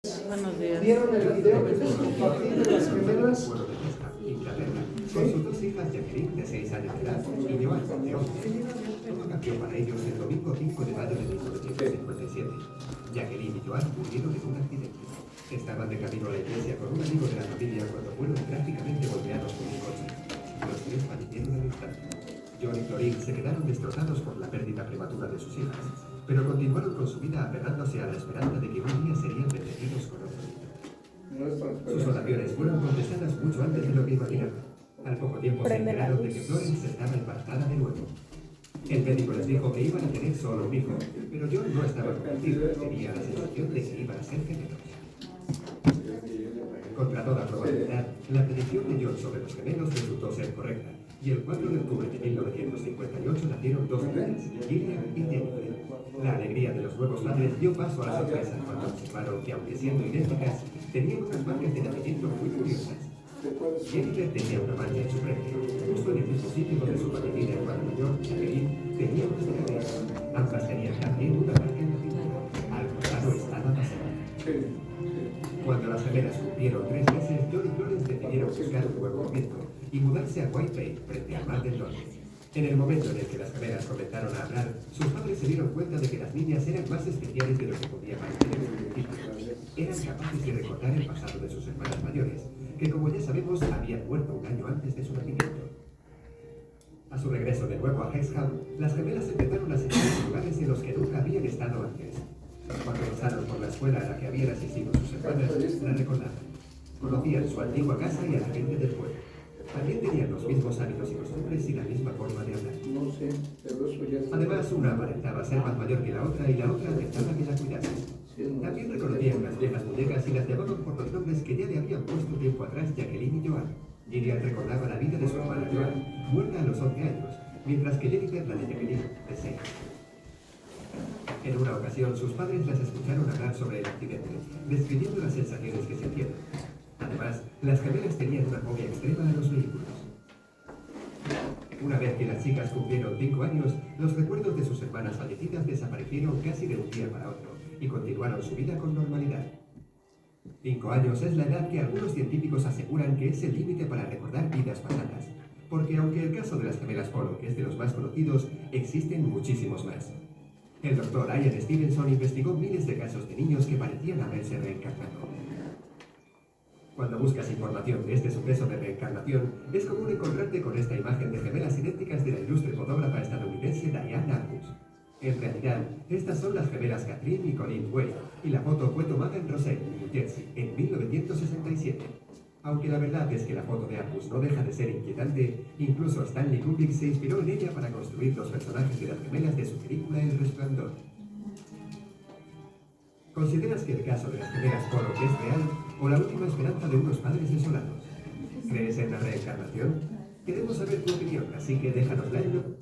Buenos días. ¿Vieron el video que les compartí de las gemelas? Inglaterra, con sus dos hijas Jacqueline, de 6 años de edad, y Joan, de 11. Todo cambió para ellos el domingo 5 de mayo de 1957. Jacqueline y Joan murieron en un accidente. Estaban de camino a la iglesia con un amigo de la familia cuando fueron trágicamente golpeados por un coche. Los tres fallecieron al instante. John y Clorin se quedaron destrozados por la pérdida prematura de sus hijas, pero continuaron con su vida aferrándose a la esperanza de que un día serían bendecidos con otro hijo. Sus oraciones fueron contestadas mucho antes de lo que imaginaban. Al poco tiempo se enteraron de que Florence estaba embarazada de nuevo. El médico les dijo que iban a tener solo un hijo, pero John no estaba convencido. Tenía la sensación de que iban a ser gemelos. Contra toda probabilidad, la predicción de John sobre los gemelos resultó ser correcta, y el 4 de octubre de 1958 nacieron dos niñas, Gillian y Jennifer. La alegría de los nuevos padres dio paso a la sorpresa cuando observaron que, aunque siendo idénticas, tenían unas marcas de nacimiento muy curiosas. Jennifer tenía una mancha en su frente, justo en el mismo sitio donde su fallecida hermana mayor, Jacqueline, tenía una cicatriz. Ambas tenían también una marca en la cintura. Al costado estaba pasada. Cuando las gemelas cumplieron 3 meses, John y Florence decidieron buscar un nuevo comienzo y mudarse a White Bay, frente al mar del Norte. En el momento en el que las gemelas comenzaron a hablar, sus padres se dieron cuenta de que las niñas eran más especiales de lo que podía parecer en un principio. Eran capaces de recordar el pasado de sus hermanas mayores, que como ya sabemos habían muerto un año antes de su nacimiento. A su regreso de nuevo a Hexham, las gemelas empezaron a señalar lugares en los que nunca habían estado antes. Cuando pasaron por la escuela a la que habían asistido sus hermanas, la recordaban. Conocían su antigua casa y a la gente del pueblo. También tenían los mismos hábitos y costumbres y la misma forma de hablar. Además, una aparentaba ser más mayor que la otra y la otra aceptaba que la cuidase. También reconocían las viejas muñecas y las llamaban por los nombres que ya le habían puesto tiempo atrás Jacqueline y Joan. Gillian recordaba la vida de su hermana Joan, muerta a los 11 años, mientras que Jennifer la de Jacqueline, de 6. En una ocasión, sus padres las escucharon hablar sobre el accidente, describiendo las sensaciones que sintieron. Además, las gemelas tenían una fobia extrema a los vehículos. Una vez que las chicas cumplieron 5 años, los recuerdos de sus hermanas fallecidas desaparecieron casi de un día para otro y continuaron su vida con normalidad. 5 años es la edad que algunos científicos aseguran que es el límite para recordar vidas pasadas, porque aunque el caso de las gemelas Pollock es de los más conocidos, existen muchísimos más. El doctor Ian Stevenson investigó miles de casos de niños que parecían haberse reencarnado. Cuando buscas información de este suceso de reencarnación, es común encontrarte con esta imagen de gemelas idénticas de la ilustre fotógrafa estadounidense Diane Arbus. En realidad, estas son las gemelas Catherine y Colleen Wade, y la foto fue tomada en Roselle, New Jersey, en 1967. Aunque la verdad es que la foto de Arbus no deja de ser inquietante, incluso Stanley Kubrick se inspiró en ella para construir los personajes de las gemelas de su película El Resplandor. ¿Consideras que el caso de las gemelas Pollock es real o la última esperanza de unos padres desolados? ¿Crees en la reencarnación? Queremos saber tu opinión, así que déjanosla en...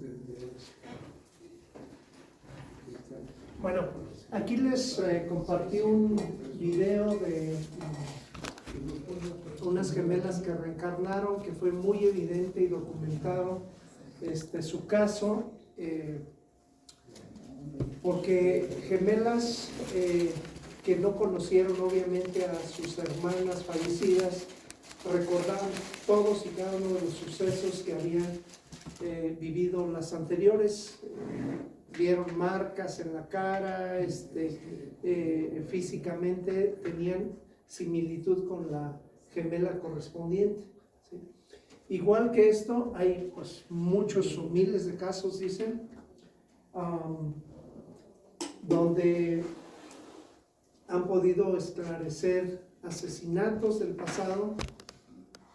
Bueno, aquí les compartí un video de unas gemelas que reencarnaron, que fue muy evidente y documentado su caso, porque gemelas que no conocieron obviamente a sus hermanas fallecidas recordaban todos y cada uno de los sucesos que habían vivido las anteriores. Vieron marcas en la cara, físicamente tenían similitud con la gemela correspondiente, ¿sí? Igual que esto, hay pues muchos o miles de casos, dicen, donde han podido esclarecer asesinatos del pasado,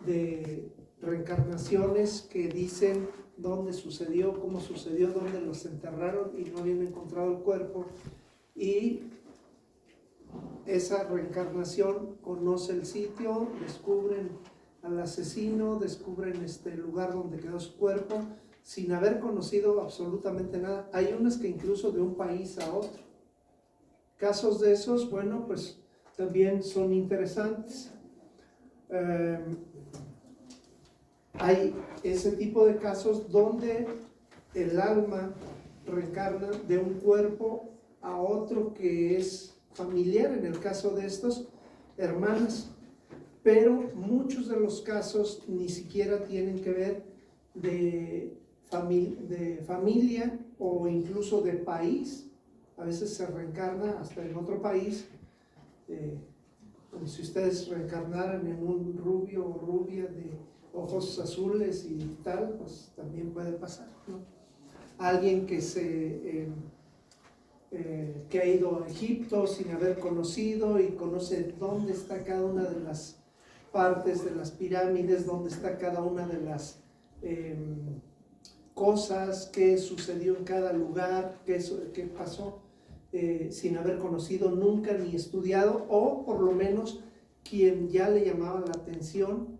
de reencarnaciones que dicen dónde sucedió, cómo sucedió, dónde los enterraron y no habían encontrado el cuerpo, y esa reencarnación conoce el sitio, descubren al asesino, descubren el lugar donde quedó su cuerpo sin haber conocido absolutamente nada. Hay unas que incluso de un país a otro. Casos de esos, bueno, pues también son interesantes. Hay ese tipo de casos donde el alma reencarna de un cuerpo a otro que es familiar, en el caso de estos, hermanas, pero muchos de los casos ni siquiera tienen que ver de familia o incluso de país. A veces se reencarna hasta en otro país, como si ustedes reencarnaran en un rubio o rubia de ojos azules y tal, pues también puede pasar, ¿no? Alguien que que ha ido a Egipto sin haber conocido y conoce dónde está cada una de las partes de las pirámides, dónde está cada una de las cosas, qué sucedió en cada lugar, qué pasó, sin haber conocido nunca ni estudiado, o por lo menos quien ya le llamaba la atención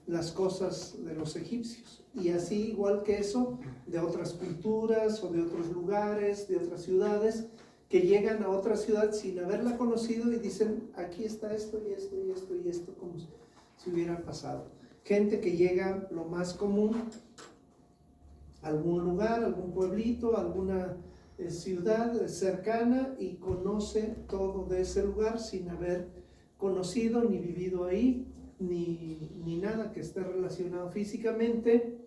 las cosas de los egipcios. Y así, igual que eso, de otras culturas o de otros lugares, de otras ciudades, que llegan a otra ciudad sin haberla conocido y dicen, aquí está esto y esto y esto y esto, como si hubiera pasado. Gente que llega, lo más común, a algún lugar, algún pueblito, alguna ciudad cercana, y conoce todo de ese lugar sin haber conocido ni vivido ahí, ni nada que esté relacionado físicamente.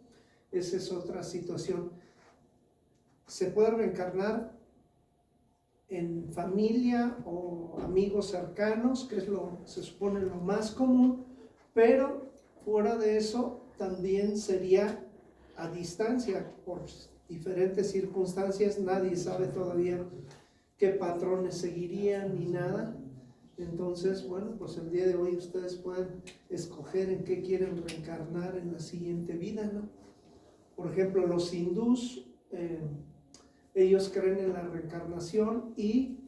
Esa es otra situación. Se puede reencarnar en familia o amigos cercanos, que es se supone lo más común, pero fuera de eso también sería a distancia, por diferentes circunstancias. Nadie sabe todavía qué patrones seguirían ni nada. Entonces, bueno, pues el día de hoy ustedes pueden escoger en qué quieren reencarnar en la siguiente vida, ¿no? Por ejemplo, los hindús, ellos creen en la reencarnación y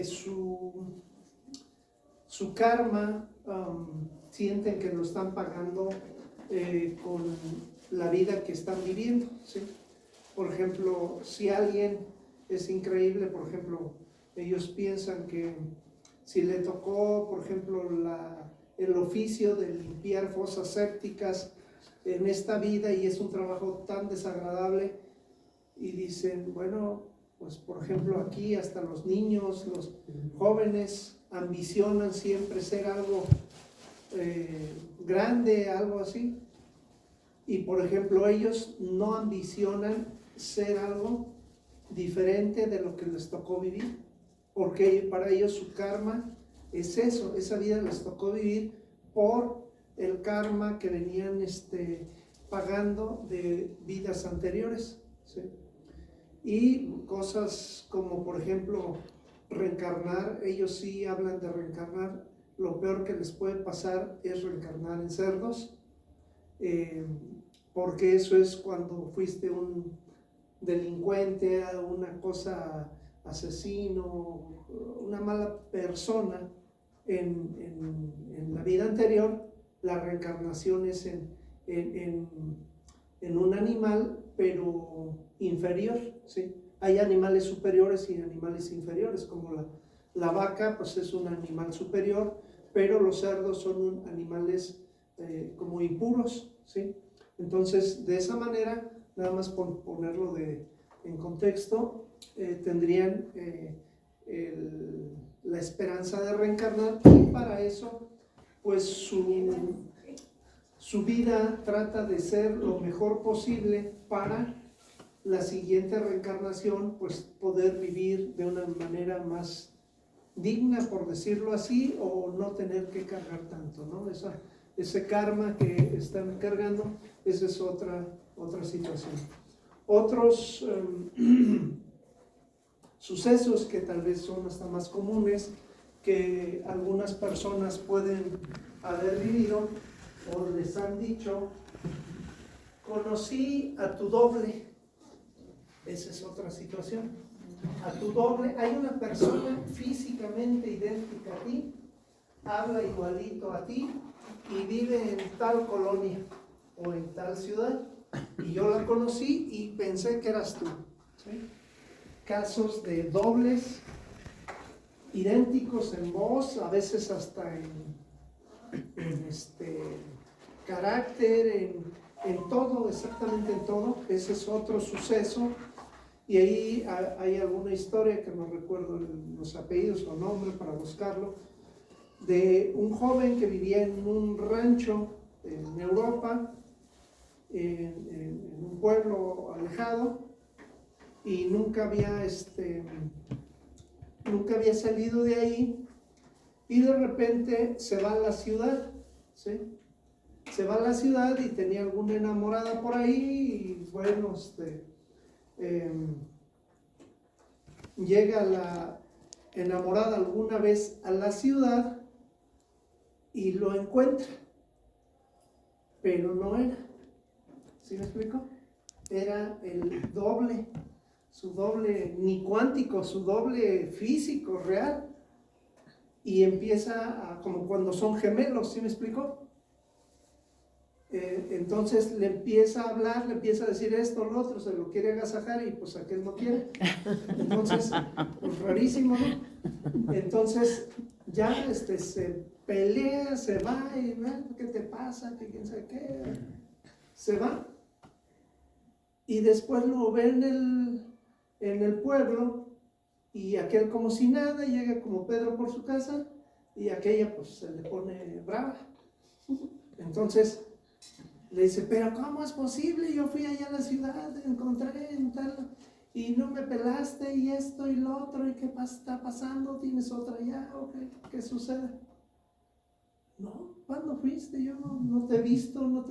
su karma sienten que lo están pagando con la vida que están viviendo, ¿sí? Por ejemplo, si alguien es increíble, por ejemplo, ellos piensan que si le tocó, por ejemplo, el oficio de limpiar fosas sépticas en esta vida y es un trabajo tan desagradable, y dicen, bueno, pues por ejemplo aquí hasta los niños, los jóvenes ambicionan siempre ser algo grande, algo así, y por ejemplo ellos no ambicionan ser algo diferente de lo que les tocó vivir, porque para ellos su karma es eso, esa vida les tocó vivir por el karma que venían pagando de vidas anteriores, ¿sí? Y cosas como, por ejemplo, reencarnar. Ellos sí hablan de reencarnar. Lo peor que les puede pasar es reencarnar en cerdos, porque eso es cuando fuiste un delincuente, una cosa, asesino, una mala persona en la vida anterior. La reencarnación es en un animal, pero inferior, ¿sí? Hay animales superiores y animales inferiores, como la vaca, pues es un animal superior, pero los cerdos son animales como impuros, ¿sí? Entonces, de esa manera, nada más por ponerlo en contexto, tendrían la esperanza de reencarnar, y para eso, pues su vida trata de ser lo mejor posible para la siguiente reencarnación, pues poder vivir de una manera más digna, por decirlo así, o no tener que cargar tanto, ¿no? Ese karma que están cargando, esa es otra situación. Otros sucesos que tal vez son hasta más comunes, que algunas personas pueden haber vivido o les han dicho: conocí a tu doble. Esa es otra situación. A tu doble, hay una persona físicamente idéntica a ti, habla igualito a ti y vive en tal colonia o en tal ciudad, y yo la conocí y pensé que eras tú, ¿sí? Casos de dobles idénticos en voz, a veces hasta en carácter, en todo, exactamente en todo. Ese es otro suceso Y ahí hay alguna historia que no recuerdo los apellidos o nombre para buscarlo, de un joven que vivía en un rancho en Europa, en un pueblo alejado, y nunca había salido de ahí, y de repente se va a la ciudad, ¿sí? Se va a la ciudad y tenía alguna enamorada por ahí, y bueno, llega la enamorada alguna vez a la ciudad y lo encuentra, pero no era, ¿sí me explico? Era el doble, su doble, ni cuántico, su doble físico, real, y empieza como cuando son gemelos, ¿sí me explico? Entonces le empieza a hablar, le empieza a decir esto, lo otro, se lo quiere agasajar y pues aquel no quiere. Entonces, pues rarísimo, ¿no? Entonces ya se pelea, se va y ¿qué te pasa? ¿Qué quién sabe qué? Se va. Y después lo ve en el pueblo y aquel como si nada, llega como Pedro por su casa y aquella pues se le pone brava. Entonces le dice, pero ¿cómo es posible? Yo fui allá a la ciudad, encontré en tal, y no me pelaste, y esto y lo otro, y qué está pasando, ¿tienes otra allá? ¿O qué sucede? No, ¿cuándo fuiste? Yo no te he visto, o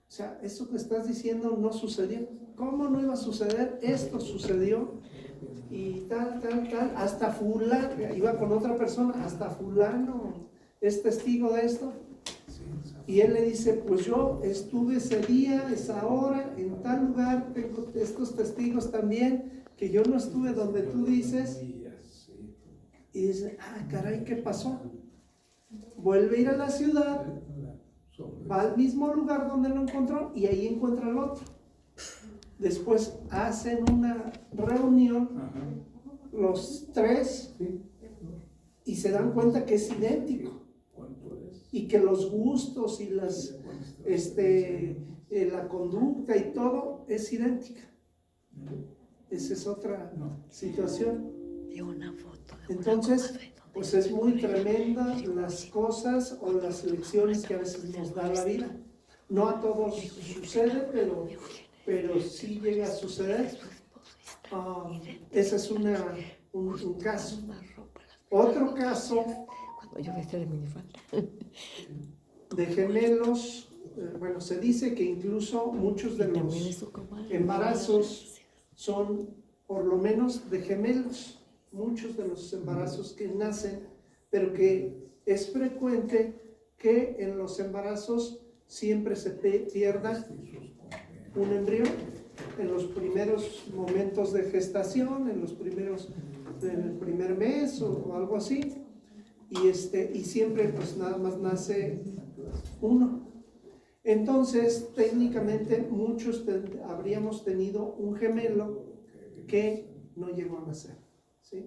sea, eso que estás diciendo no sucedió. ¿Cómo no iba a suceder? Esto sucedió, y tal, hasta fulano, iba con otra persona, hasta fulano es testigo de esto. Y él le dice, pues yo estuve ese día, esa hora, en tal lugar, tengo estos testigos también, que yo no estuve donde tú dices. Y dice, caray, ¿qué pasó? Vuelve a ir a la ciudad, va al mismo lugar donde lo encontró y ahí encuentra al otro. Después hacen una reunión, los tres, y se dan cuenta que es idéntico. Y que los gustos y la conducta y todo es idéntica. Esa es otra situación. Entonces, pues es muy tremenda las cosas o las lecciones que a veces nos da la vida. No a todos sucede, pero sí llega a suceder. Ese es un caso. Otro caso de gemelos, bueno, se dice que incluso muchos de los embarazos son por lo menos de gemelos, muchos de los embarazos que nacen, pero que es frecuente que en los embarazos siempre se pierda un embrión en los primeros momentos de gestación, en el primer mes o algo así. Y siempre pues nada más nace uno. Entonces técnicamente muchos habríamos tenido un gemelo que no llegó a nacer, ¿sí?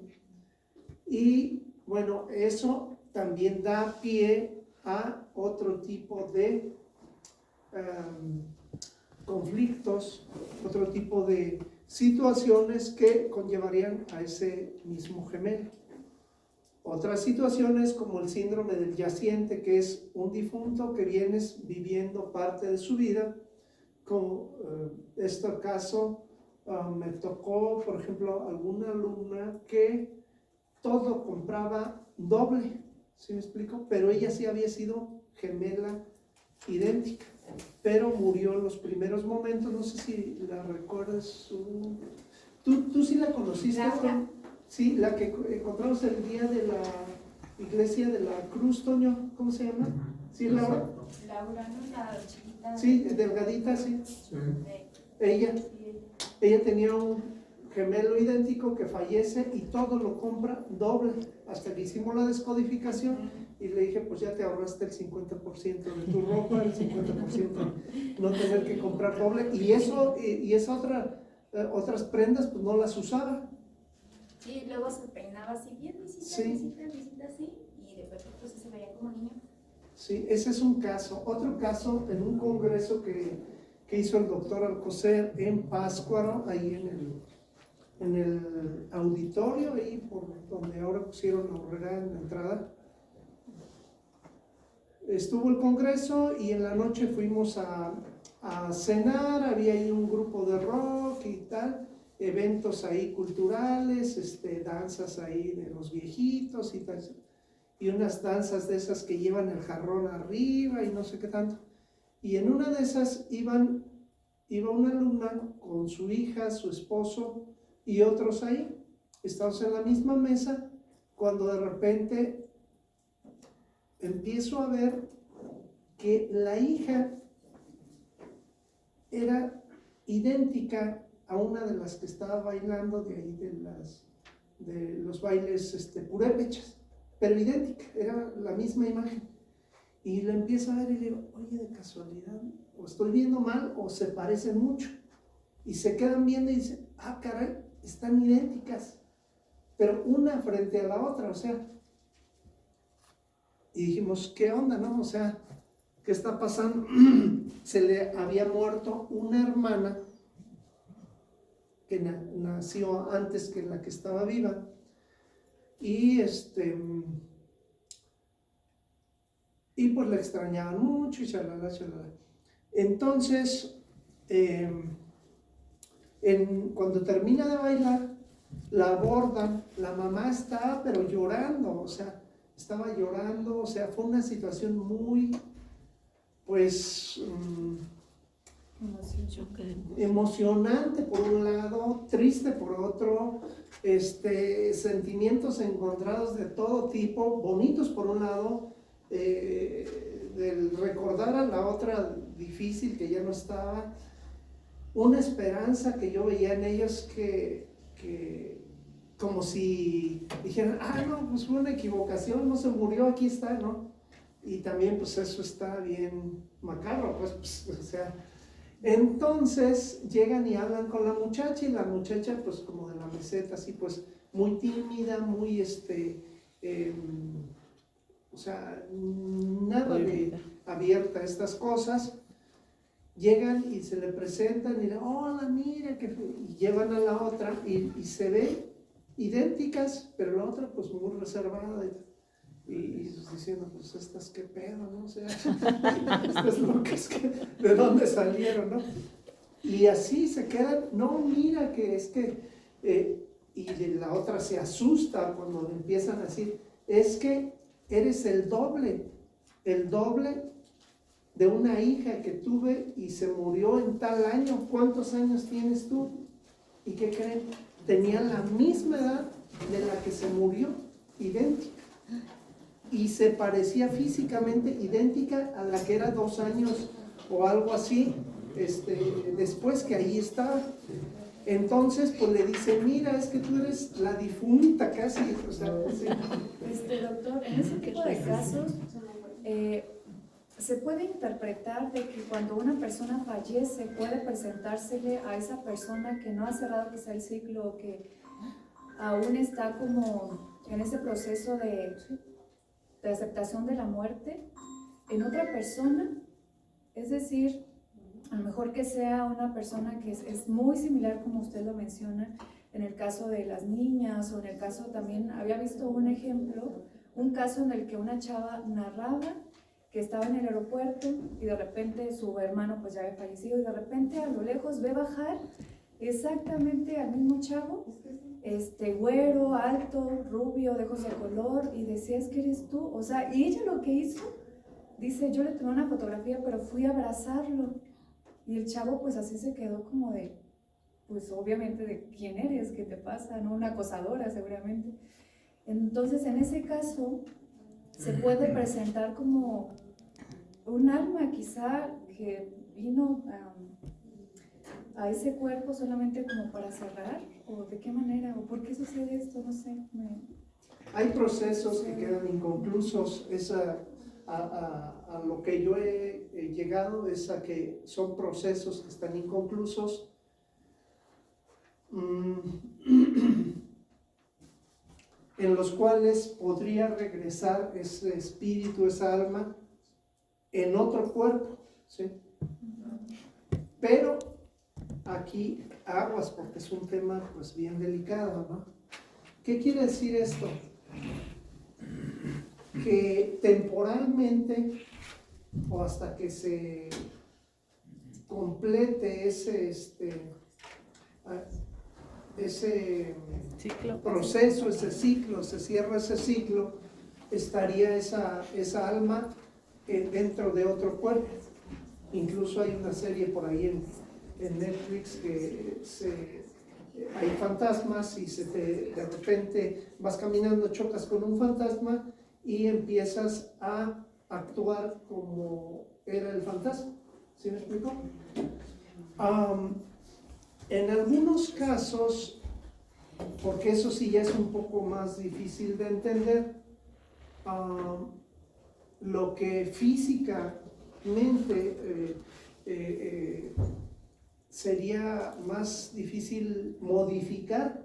Y bueno, eso también da pie a otro tipo de conflictos, otro tipo de situaciones que conllevarían a ese mismo gemelo. Otras situaciones como el síndrome del yaciente, que es un difunto que vienes viviendo parte de su vida. Como este caso me tocó, por ejemplo, alguna alumna que todo compraba doble, ¿sí me explico? Pero ella sí había sido gemela idéntica, pero murió en los primeros momentos. No sé si la recuerdas. ¿Tú sí la conociste? Sí, la que encontramos el día de la iglesia de la Cruz, Toño, ¿cómo se llama? ¿Sí, Laura? Laura, ¿no? La chiquita. Sí, delgadita, sí. Ella tenía un gemelo idéntico que fallece y todo lo compra doble, hasta que hicimos la descodificación y le dije, pues ya te ahorraste el 50% de tu ropa, el 50% no tener que comprar doble, y eso, y esa otras prendas pues no las usaba. Sí, luego se peinaba así bien, visita así, y después pues se veía como niño. Sí, ese es un caso. Otro caso, en un congreso que hizo el doctor Alcocer en Pátzcuaro, ahí en el auditorio, ahí por donde ahora pusieron la horrera en la entrada. Estuvo el congreso y en la noche fuimos a cenar, había ahí un grupo de rock y tal, eventos ahí culturales, danzas ahí de los viejitos y tal, y unas danzas de esas que llevan el jarrón arriba y no sé qué tanto. Y en una de esas iba una alumna con su hija, su esposo y otros ahí. Estamos en la misma mesa cuando de repente empiezo a ver que la hija era idéntica a una de las que estaba bailando de ahí de los bailes purépechas, pero idéntica, era la misma imagen. Y la empiezo a ver y le digo, oye, de casualidad, o estoy viendo mal o se parecen mucho. Y se quedan viendo y dicen, ah, caray, están idénticas, pero una frente a la otra, o sea. Y dijimos, ¿qué onda, no? O sea, ¿qué está pasando? Se le había muerto una hermana que nació antes que la que estaba viva. Y y pues la extrañaban mucho y chalala, chalala. Entonces, cuando termina de bailar, la abordan, la mamá está pero llorando, o sea, estaba llorando, o sea, fue una situación muy, pues, emocionante por un lado, triste por otro, sentimientos encontrados de todo tipo, bonitos por un lado, del recordar a la otra difícil que ya no estaba, una esperanza que yo veía en ellos que como si dijeran, no, pues fue una equivocación, no se murió, aquí está, ¿no? Y también pues eso está bien macabro, pues o sea, entonces llegan y hablan con la muchacha y la muchacha pues como de la meseta, así pues muy tímida, muy o sea, nada de abierta a estas cosas. Llegan y se le presentan y le hola, mira, y llevan a la otra y se ve idénticas, pero la otra pues muy reservada y diciendo, pues estas qué pedo, ¿no? O sea, estas locas, ¿de dónde salieron, no? Y así se quedan, no, mira que es que, y la otra se asusta cuando empiezan a decir, es que eres el doble de una hija que tuve y se murió en tal año. ¿Cuántos años tienes tú? ¿Y qué creen? Tenía la misma edad de la que se murió, idéntica. Y se parecía físicamente idéntica a la que era 2 años o algo así, después que ahí estaba. Entonces, pues le dice, mira, es que tú eres la difunta casi, o sea, sí. Doctor, en ese tipo de casos, se puede interpretar de que cuando una persona fallece puede presentársele a esa persona que no ha cerrado quizá el ciclo o que aún está como en ese proceso de aceptación de la muerte en otra persona, es decir, a lo mejor que sea una persona que es muy similar como usted lo menciona en el caso de las niñas o en el caso también, había visto un ejemplo, un caso en el que una chava narraba que estaba en el aeropuerto y de repente su hermano pues ya había fallecido y de repente a lo lejos ve bajar exactamente al mismo chavo, güero, alto, rubio, de ojos de color y decía, es que eres tú, o sea, y ella lo que hizo, dice, yo le tomé una fotografía pero fui a abrazarlo y el chavo pues así se quedó como de, pues obviamente de quién eres, qué te pasa, ¿no? Una acosadora seguramente. Entonces en ese caso se puede presentar como un alma quizá que vino a ese cuerpo solamente como para cerrar, o de qué manera, o por qué sucede esto, no sé. Hay procesos que quedan inconclusos, a lo que yo he llegado es a que son procesos que están inconclusos. En los cuales podría regresar ese espíritu, esa alma, en otro cuerpo, ¿sí? Pero aquí aguas porque es un tema pues bien delicado, ¿no? ¿Qué quiere decir esto? Que temporalmente o hasta que se complete ese proceso, ese ciclo, se cierra ese ciclo, estaría esa alma dentro de otro cuerpo. Incluso hay una serie por ahí en Netflix que hay fantasmas y de repente vas caminando, chocas con un fantasma y empiezas a actuar como era el fantasma. ¿Sí me explico? En algunos casos, porque eso sí ya es un poco más difícil de entender, lo que físicamente sería más difícil modificar,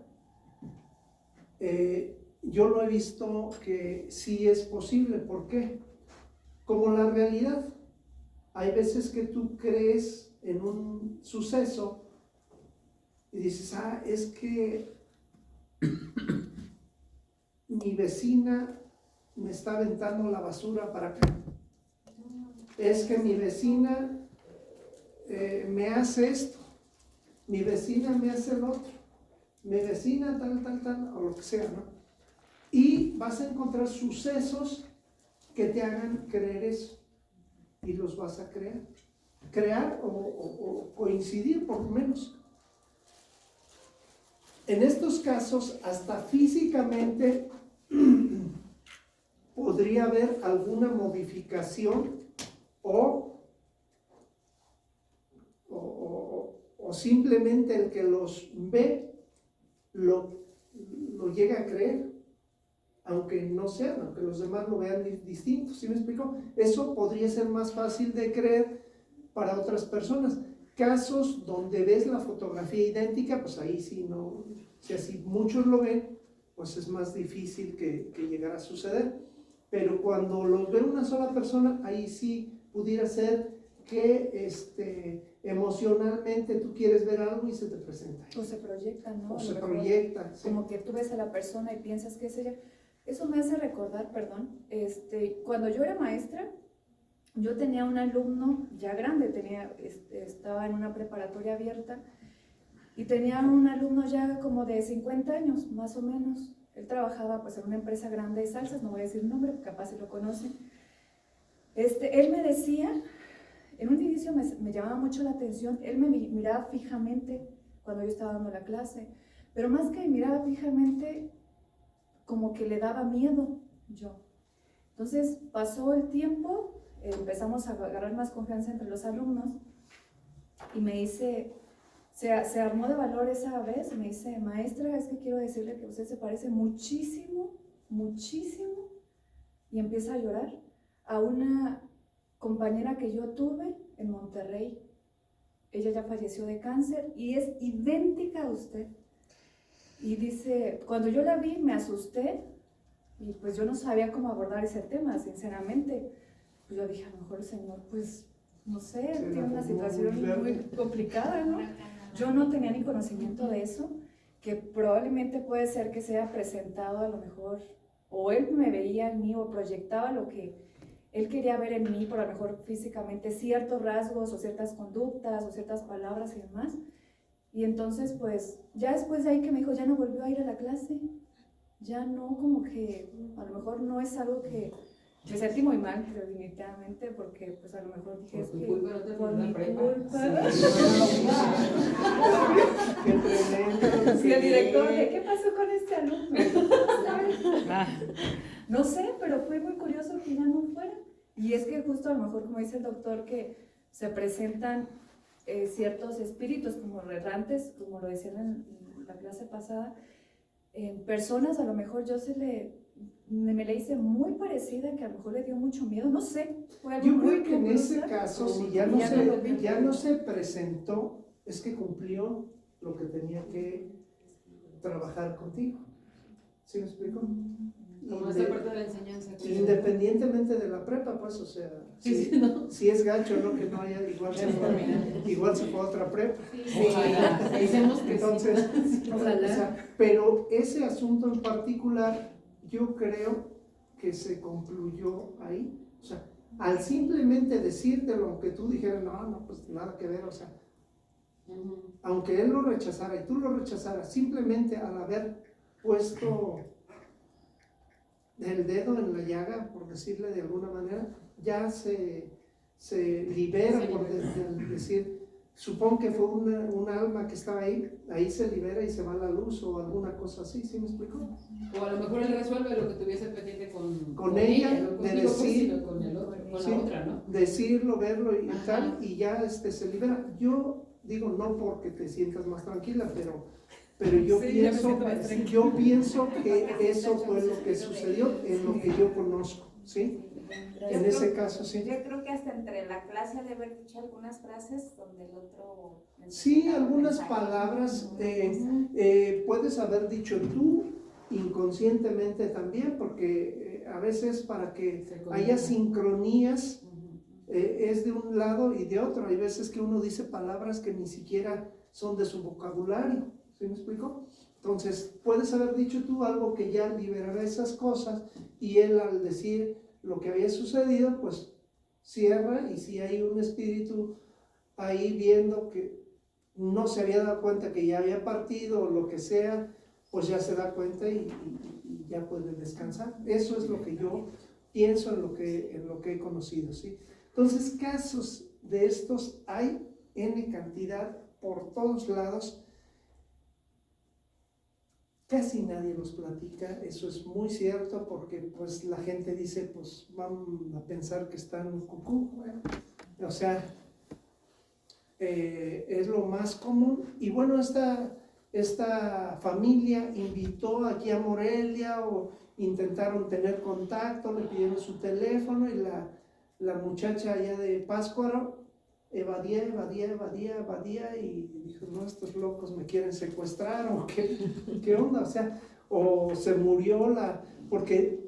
yo lo he visto que sí es posible. ¿Por qué? Como la realidad. Hay veces que tú crees en un suceso y dices, es que mi vecina me está aventando la basura para acá. Es que mi vecina me hace esto, mi vecina me hace lo otro, mi vecina tal, o lo que sea, ¿no? Y vas a encontrar sucesos que te hagan creer eso y los vas a crear o coincidir por lo menos. En estos casos, hasta físicamente podría haber alguna modificación o simplemente el que los ve lo llega a creer, aunque no sean, aunque los demás lo vean distinto. ¿Sí me explico? Eso podría ser más fácil de creer para otras personas. Casos donde ves la fotografía idéntica, pues ahí sí no, si así muchos lo ven, pues es más difícil que llegara a suceder. Pero cuando los ve una sola persona, ahí sí pudiera ser que emocionalmente tú quieres ver algo y se te presenta. O se proyecta, ¿no? O se proyecta. Como que tú ves a la persona y piensas que es ella. Eso me hace recordar, perdón, cuando yo era maestra, yo tenía un alumno ya grande, estaba en una preparatoria abierta y tenía un alumno ya como de 50 años, más o menos. Él trabajaba pues en una empresa grande de salsas, no voy a decir el nombre, capaz si lo conocen. Él me decía, en un inicio me llamaba mucho la atención, él me miraba fijamente cuando yo estaba dando la clase, pero más que me miraba fijamente, como que le daba miedo yo. Entonces pasó el tiempo, empezamos a agarrar más confianza entre los alumnos y me dice, se armó de valor esa vez, me dice, maestra, es que quiero decirle que usted se parece muchísimo, muchísimo, y empieza a llorar, a una compañera que yo tuve en Monterrey. Ella ya falleció de cáncer y es idéntica a usted. Y dice, cuando yo la vi me asusté y pues yo no sabía cómo abordar ese tema, sinceramente. Pues yo dije, a lo mejor el señor, pues, no sé, sí, tiene una situación muy complicada, ¿no? Yo no tenía ni conocimiento de eso, que probablemente puede ser que se haya presentado a lo mejor, o él me veía en mí o proyectaba lo que él quería ver en mí, por a lo mejor físicamente, ciertos rasgos o ciertas conductas o ciertas palabras y demás. Y entonces, pues, ya después de ahí que me dijo, ya no volvió a ir a la clase, ya no, como que a lo mejor no es algo que me sentí muy mal, definitivamente, porque pues a lo mejor dije, es que por mi culpa. Qué tremendo. Sí, el director, ¿qué pasó con este alumno? No sé, pero fue muy curioso que ya no fuera. Y es que justo a lo mejor, como dice el doctor, que se presentan ciertos espíritus como errantes, como lo decían en la clase pasada, en personas, a lo mejor me le hice muy parecida, que a lo mejor le dio mucho miedo, no sé. Fue algo Yo muy creo que en ese caso, si ya no se presentó, es que cumplió lo que tenía que trabajar contigo. ¿Sí me explico? Como esta parte de la enseñanza. independientemente de la prepa, pues, o sea, ¿no? si es gacho, ¿no? Que no haya, igual se fue a otra prepa. Ojalá. Decimos que Entonces, Ojalá. o sea, pero ese asunto en particular, yo creo que se concluyó ahí. O sea, al simplemente decírtelo, aunque tú dijeras, no, pues nada que ver, o sea, aunque él lo rechazara y tú lo rechazaras, simplemente al haber puesto el dedo en la llaga, por decirle de alguna manera, ya se libera, por decir, supongo que fue un alma que estaba ahí se libera y se va a la luz o alguna cosa así, ¿sí me explico? O a lo mejor él resuelve lo que tuviese pendiente con ella, no de contigo, decir, sino con sí, la otra, ¿no? decirlo, verlo y Ajá. tal, y ya se libera. Yo digo, no porque te sientas más tranquila, pero yo, Sí, ya me siento más tranquila. yo pienso que eso fue lo que sucedió en lo que yo conozco, ¿sí? En ese caso, sí. Yo creo que hasta entre la clase de haber dicho algunas frases donde el otro... Sí, algunas palabras puedes haber dicho tú inconscientemente también, porque a veces para que haya sincronías es de un lado y de otro. Hay veces que uno dice palabras que ni siquiera son de su vocabulario, ¿sí me explico? Entonces, puedes haber dicho tú algo que ya liberará esas cosas y él al decir lo que había sucedido, pues cierra, y si hay un espíritu ahí viendo que no se había dado cuenta que ya había partido o lo que sea, pues ya se da cuenta y ya puede descansar. Eso es lo que yo pienso en lo que he conocido, ¿sí? Entonces, casos de estos hay N cantidad por todos lados. Casi nadie los platica, eso es muy cierto, porque pues la gente dice, pues van a pensar que están cucú, bueno, o sea, es lo más común. Y bueno, esta familia invitó aquí a Morelia o intentaron tener contacto, le pidieron su teléfono y la muchacha allá de Pátzcuaro evadía y dijo, no, estos locos me quieren secuestrar o qué onda, o sea, o se murió porque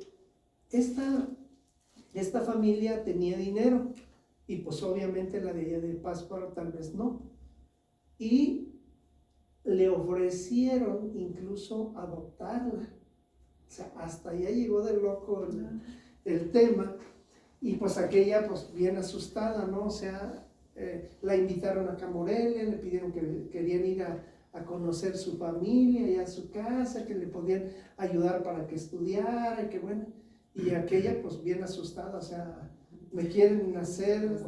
esta familia tenía dinero y pues obviamente la de allá de Pátzcuaro tal vez no, y le ofrecieron incluso adoptarla, o sea, hasta allá llegó de loco el tema. Y pues aquella pues bien asustada, ¿no? O sea, la invitaron acá a Morelia, le pidieron que querían ir a conocer su familia y a su casa, que le podían ayudar para que estudiara, y que bueno, y aquella pues bien asustada, o sea, me quieren hacer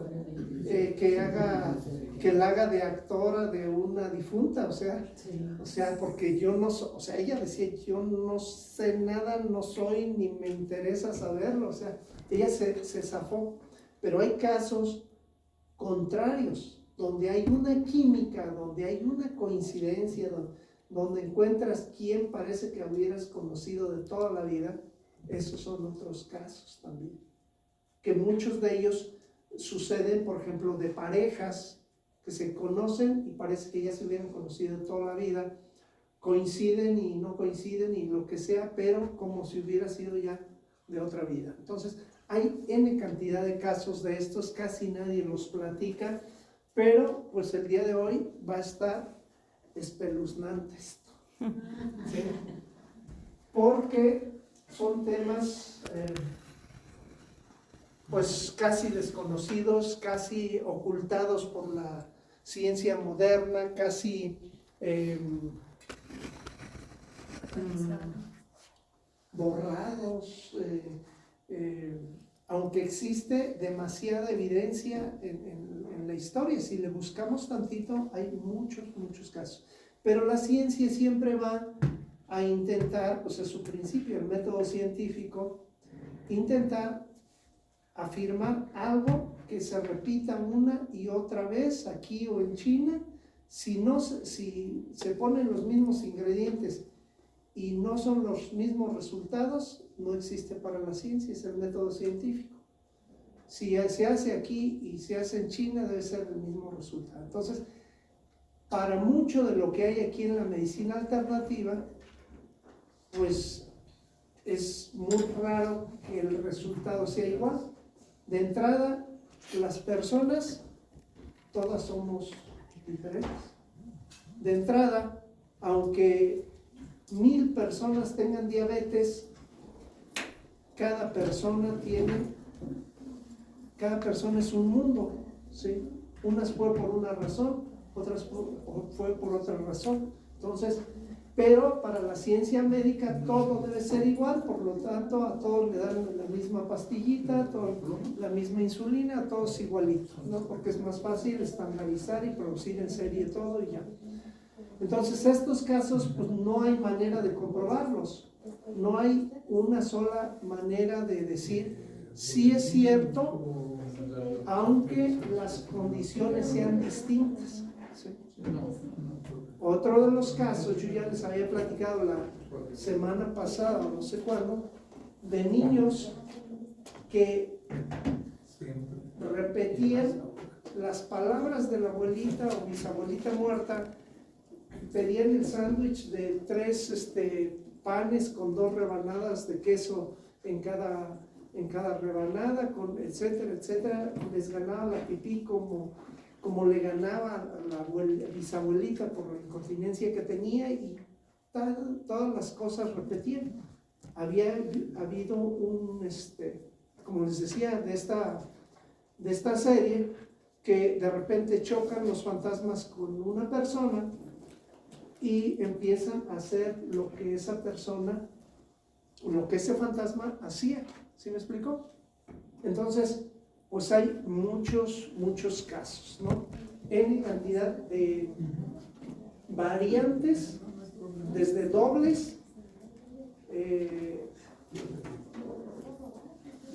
que la haga de actora de una difunta, o sea, porque yo no o sea, ella decía, yo no sé nada, no soy, ni me interesa saberlo, o sea, ella se zafó. Pero hay casos contrarios, donde hay una química, donde hay una coincidencia, donde encuentras quien parece que hubieras conocido de toda la vida. Esos son otros casos también, que muchos de ellos suceden, por ejemplo, de parejas que se conocen y parece que ya se hubieran conocido toda la vida, coinciden y no coinciden y lo que sea, pero como si hubiera sido ya de otra vida. Entonces, hay N cantidad de casos de estos, casi nadie los platica, pero pues el día de hoy va a estar espeluznante esto, ¿sí? Porque son temas pues casi desconocidos, casi ocultados por la ciencia moderna, casi borrados, aunque existe demasiada evidencia en la historia. Si le buscamos tantito, hay muchos casos. Pero la ciencia siempre va a intentar, pues es su principio, el método científico, intentar afirmar algo que se repita una y otra vez aquí o en China. Si se ponen los mismos ingredientes y no son los mismos resultados, no existe para la ciencia, es el método científico. Si se hace aquí y se hace en China, debe ser el mismo resultado. Entonces, para mucho de lo que hay aquí en la medicina alternativa, pues es muy raro que el resultado sea igual. De entrada, las personas, todas somos diferentes. De entrada, aunque 1000 personas tengan diabetes, cada persona es un mundo, ¿sí? Unas fue por una razón, otras fue por otra razón. Entonces, pero para la ciencia médica todo debe ser igual, por lo tanto a todos le dan la misma pastillita, la misma insulina, a todos igualitos, ¿no? Porque es más fácil estandarizar y producir en serie todo y ya. Entonces estos casos pues no hay manera de comprobarlos, no hay una sola manera de decir si es cierto, aunque las condiciones sean distintas, ¿sí? Otro de los casos, yo ya les había platicado la semana pasada, o no sé cuándo, de niños que repetían las palabras de la abuelita o bisabuelita muerta, pedían el sándwich de 3 panes con 2 rebanadas de queso en cada rebanada, etcétera, etcétera. Les ganaba la pipí como le ganaba a la bisabuelita por la incontinencia que tenía, y todas las cosas repetían. Había habido como les decía, de esta serie, que de repente chocan los fantasmas con una persona y empiezan a hacer lo que esa persona, lo que ese fantasma hacía. ¿Sí me explicó? Entonces, pues hay muchos casos, ¿no? En cantidad de variantes, desde dobles,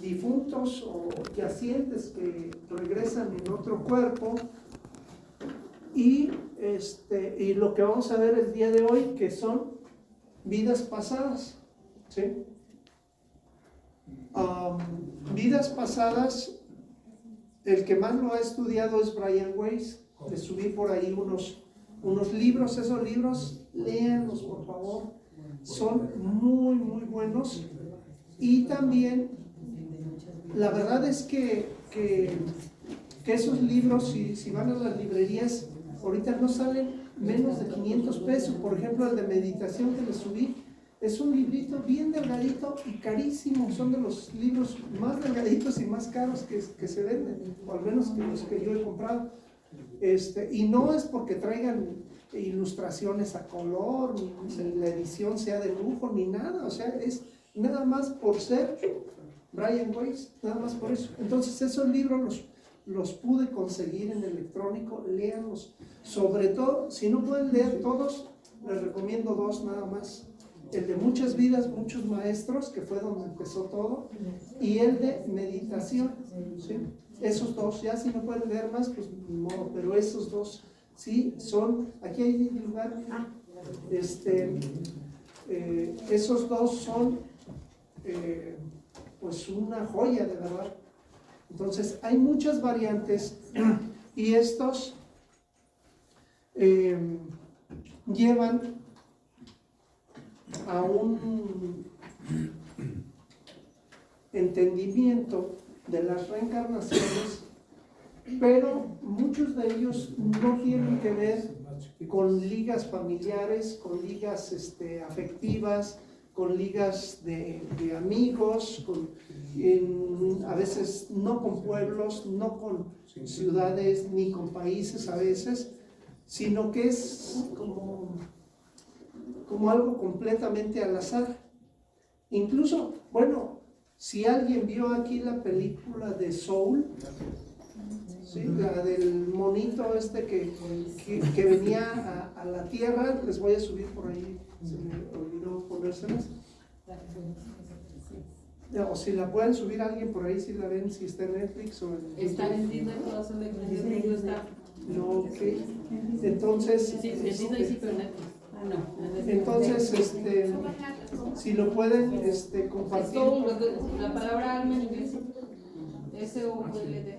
difuntos o yacientes que regresan en otro cuerpo, y lo que vamos a ver el día de hoy, que son vidas pasadas, ¿sí? Vidas pasadas, el que más lo ha estudiado es Brian Weiss. Le subí por ahí unos libros. Esos libros, léanlos por favor, son muy buenos. Y también la verdad es que esos libros, si van a las librerías, ahorita no salen menos de 500 pesos. Por ejemplo, el de meditación que les subí, es un librito bien delgadito y carísimo. Son de los libros más delgaditos y más caros que se venden, o al menos que los que yo he comprado. Y no es porque traigan ilustraciones a color, ni la edición sea de lujo, ni nada. O sea, es nada más por ser Brian Weiss, nada más por eso. Entonces esos libros los pude conseguir en electrónico. Léanlos. Sobre todo, si no pueden leer todos, les recomiendo 2 nada más. El de Muchas vidas, muchos maestros, que fue donde empezó todo, y el de meditación, ¿sí? Esos 2, ya si no pueden leer más, pues no, pero esos 2, sí, son, aquí hay lugar, esos 2 son, pues una joya de verdad. Entonces, hay muchas variantes, y estos llevan a un entendimiento de las reencarnaciones, pero muchos de ellos no tienen que ver con ligas familiares, con ligas afectivas, con ligas de amigos, a veces no con pueblos, no con ciudades, ni con países a veces, sino que es como algo completamente al azar. Incluso, bueno, si alguien vio aquí la película de Soul, ¿sí? La del monito que venía a la tierra, les voy a subir por ahí, se me olvidó ponérselas. O si la pueden subir a alguien por ahí, si la ven, si está en Netflix o en... Está en Disney, todas son de Disney, no está. No, ok. Entonces... Sí, en Disney sí, pero Netflix. Entonces, si lo pueden compartir. La palabra alma en inglés, S-O-U-L-D.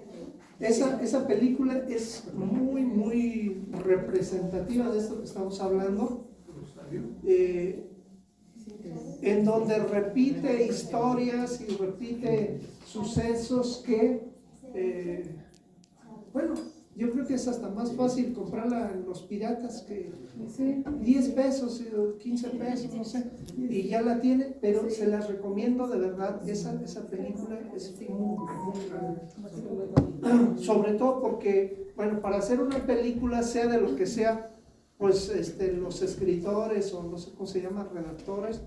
Esa película es muy representativa de esto que estamos hablando. en donde repite historias y repite sucesos que, bueno, yo creo que es hasta más fácil comprarla en los piratas que 10 pesos, 15 pesos, no sé, y ya la tiene, pero se las recomiendo de verdad, esa película es muy grande. Sobre todo porque, bueno, para hacer una película, sea de lo que sea, pues los escritores o no sé cómo se llama, redactores,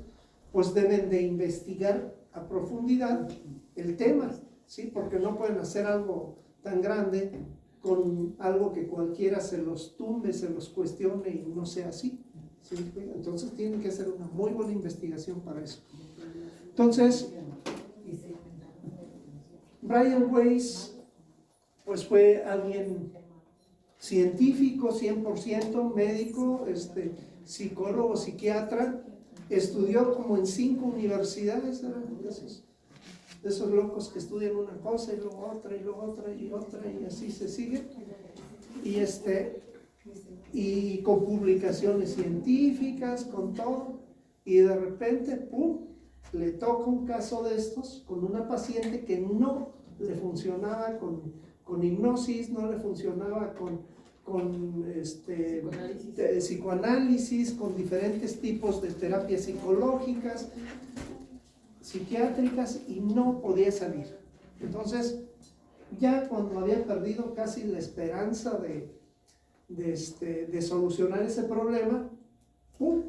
pues deben de investigar a profundidad el tema, ¿sí? Porque no pueden hacer algo tan grande con algo que cualquiera se los tumbe, se los cuestione y no sea así, ¿sí? Entonces tienen que hacer una muy buena investigación para eso. Entonces, Brian Weiss pues fue alguien científico, 100% médico, psicólogo, psiquiatra, estudió como en 5 universidades, de esos locos que estudian una cosa y luego otra y luego otra y otra y así se sigue, y con publicaciones científicas, con todo, y de repente, pum, le toca un caso de estos con una paciente que no le funcionaba con hipnosis, no le funcionaba con psicoanálisis, con diferentes tipos de terapias psicológicas, psiquiátricas, y no podía salir. Entonces, ya cuando había perdido casi la esperanza de solucionar ese problema, ¡pum!,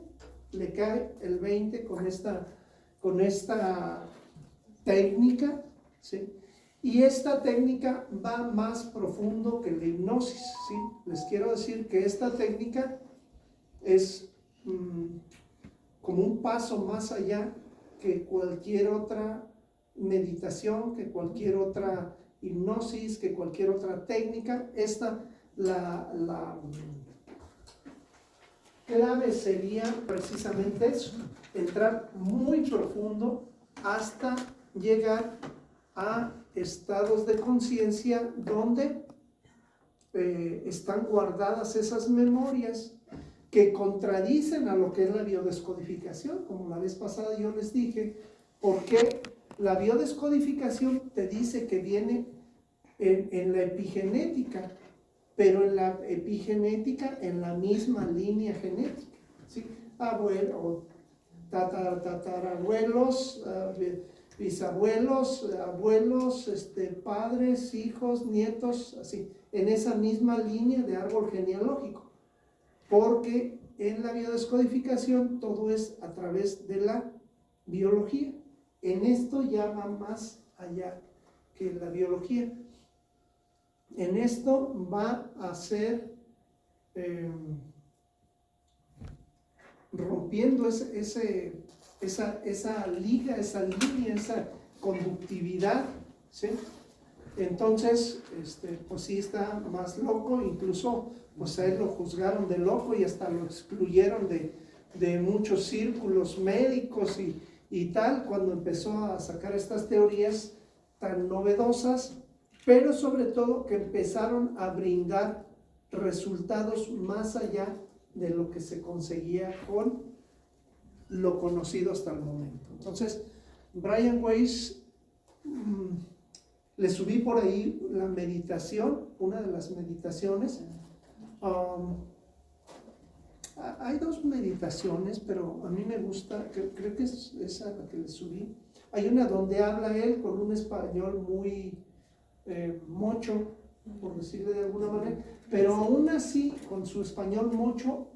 le cae el 20 con esta técnica, ¿sí? Y esta técnica va más profundo que la hipnosis, ¿sí? Les quiero decir que esta técnica es como un paso más allá que cualquier otra meditación, que cualquier otra hipnosis, que cualquier otra técnica. La clave sería precisamente eso, entrar muy profundo hasta llegar a estados de conciencia donde están guardadas esas memorias que contradicen a lo que es la biodescodificación, como la vez pasada yo les dije, porque la biodescodificación te dice que viene en la epigenética, pero en la epigenética en la misma línea genética, ¿sí? Abuelo, tatarabuelos, bisabuelos, abuelos, padres, hijos, nietos, así, en esa misma línea de árbol genealógico, porque en la biodescodificación todo es a través de la biología. En esto ya va más allá que la biología. En esto va a ser rompiendo esa liga, esa línea, esa conductividad, ¿sí? Entonces, pues sí está más loco, incluso pues a él lo juzgaron de loco y hasta lo excluyeron de muchos círculos médicos y tal, cuando empezó a sacar estas teorías tan novedosas, pero sobre todo que empezaron a brindar resultados más allá de lo que se conseguía con lo conocido hasta el momento. Entonces, Brian Weiss, le subí por ahí la meditación, una de las meditaciones. Hay 2 meditaciones, pero a mí me gusta, creo que es esa la que le subí. Hay una donde habla él con un español muy mocho, por decirle de alguna manera, pero aún así, con su español mocho,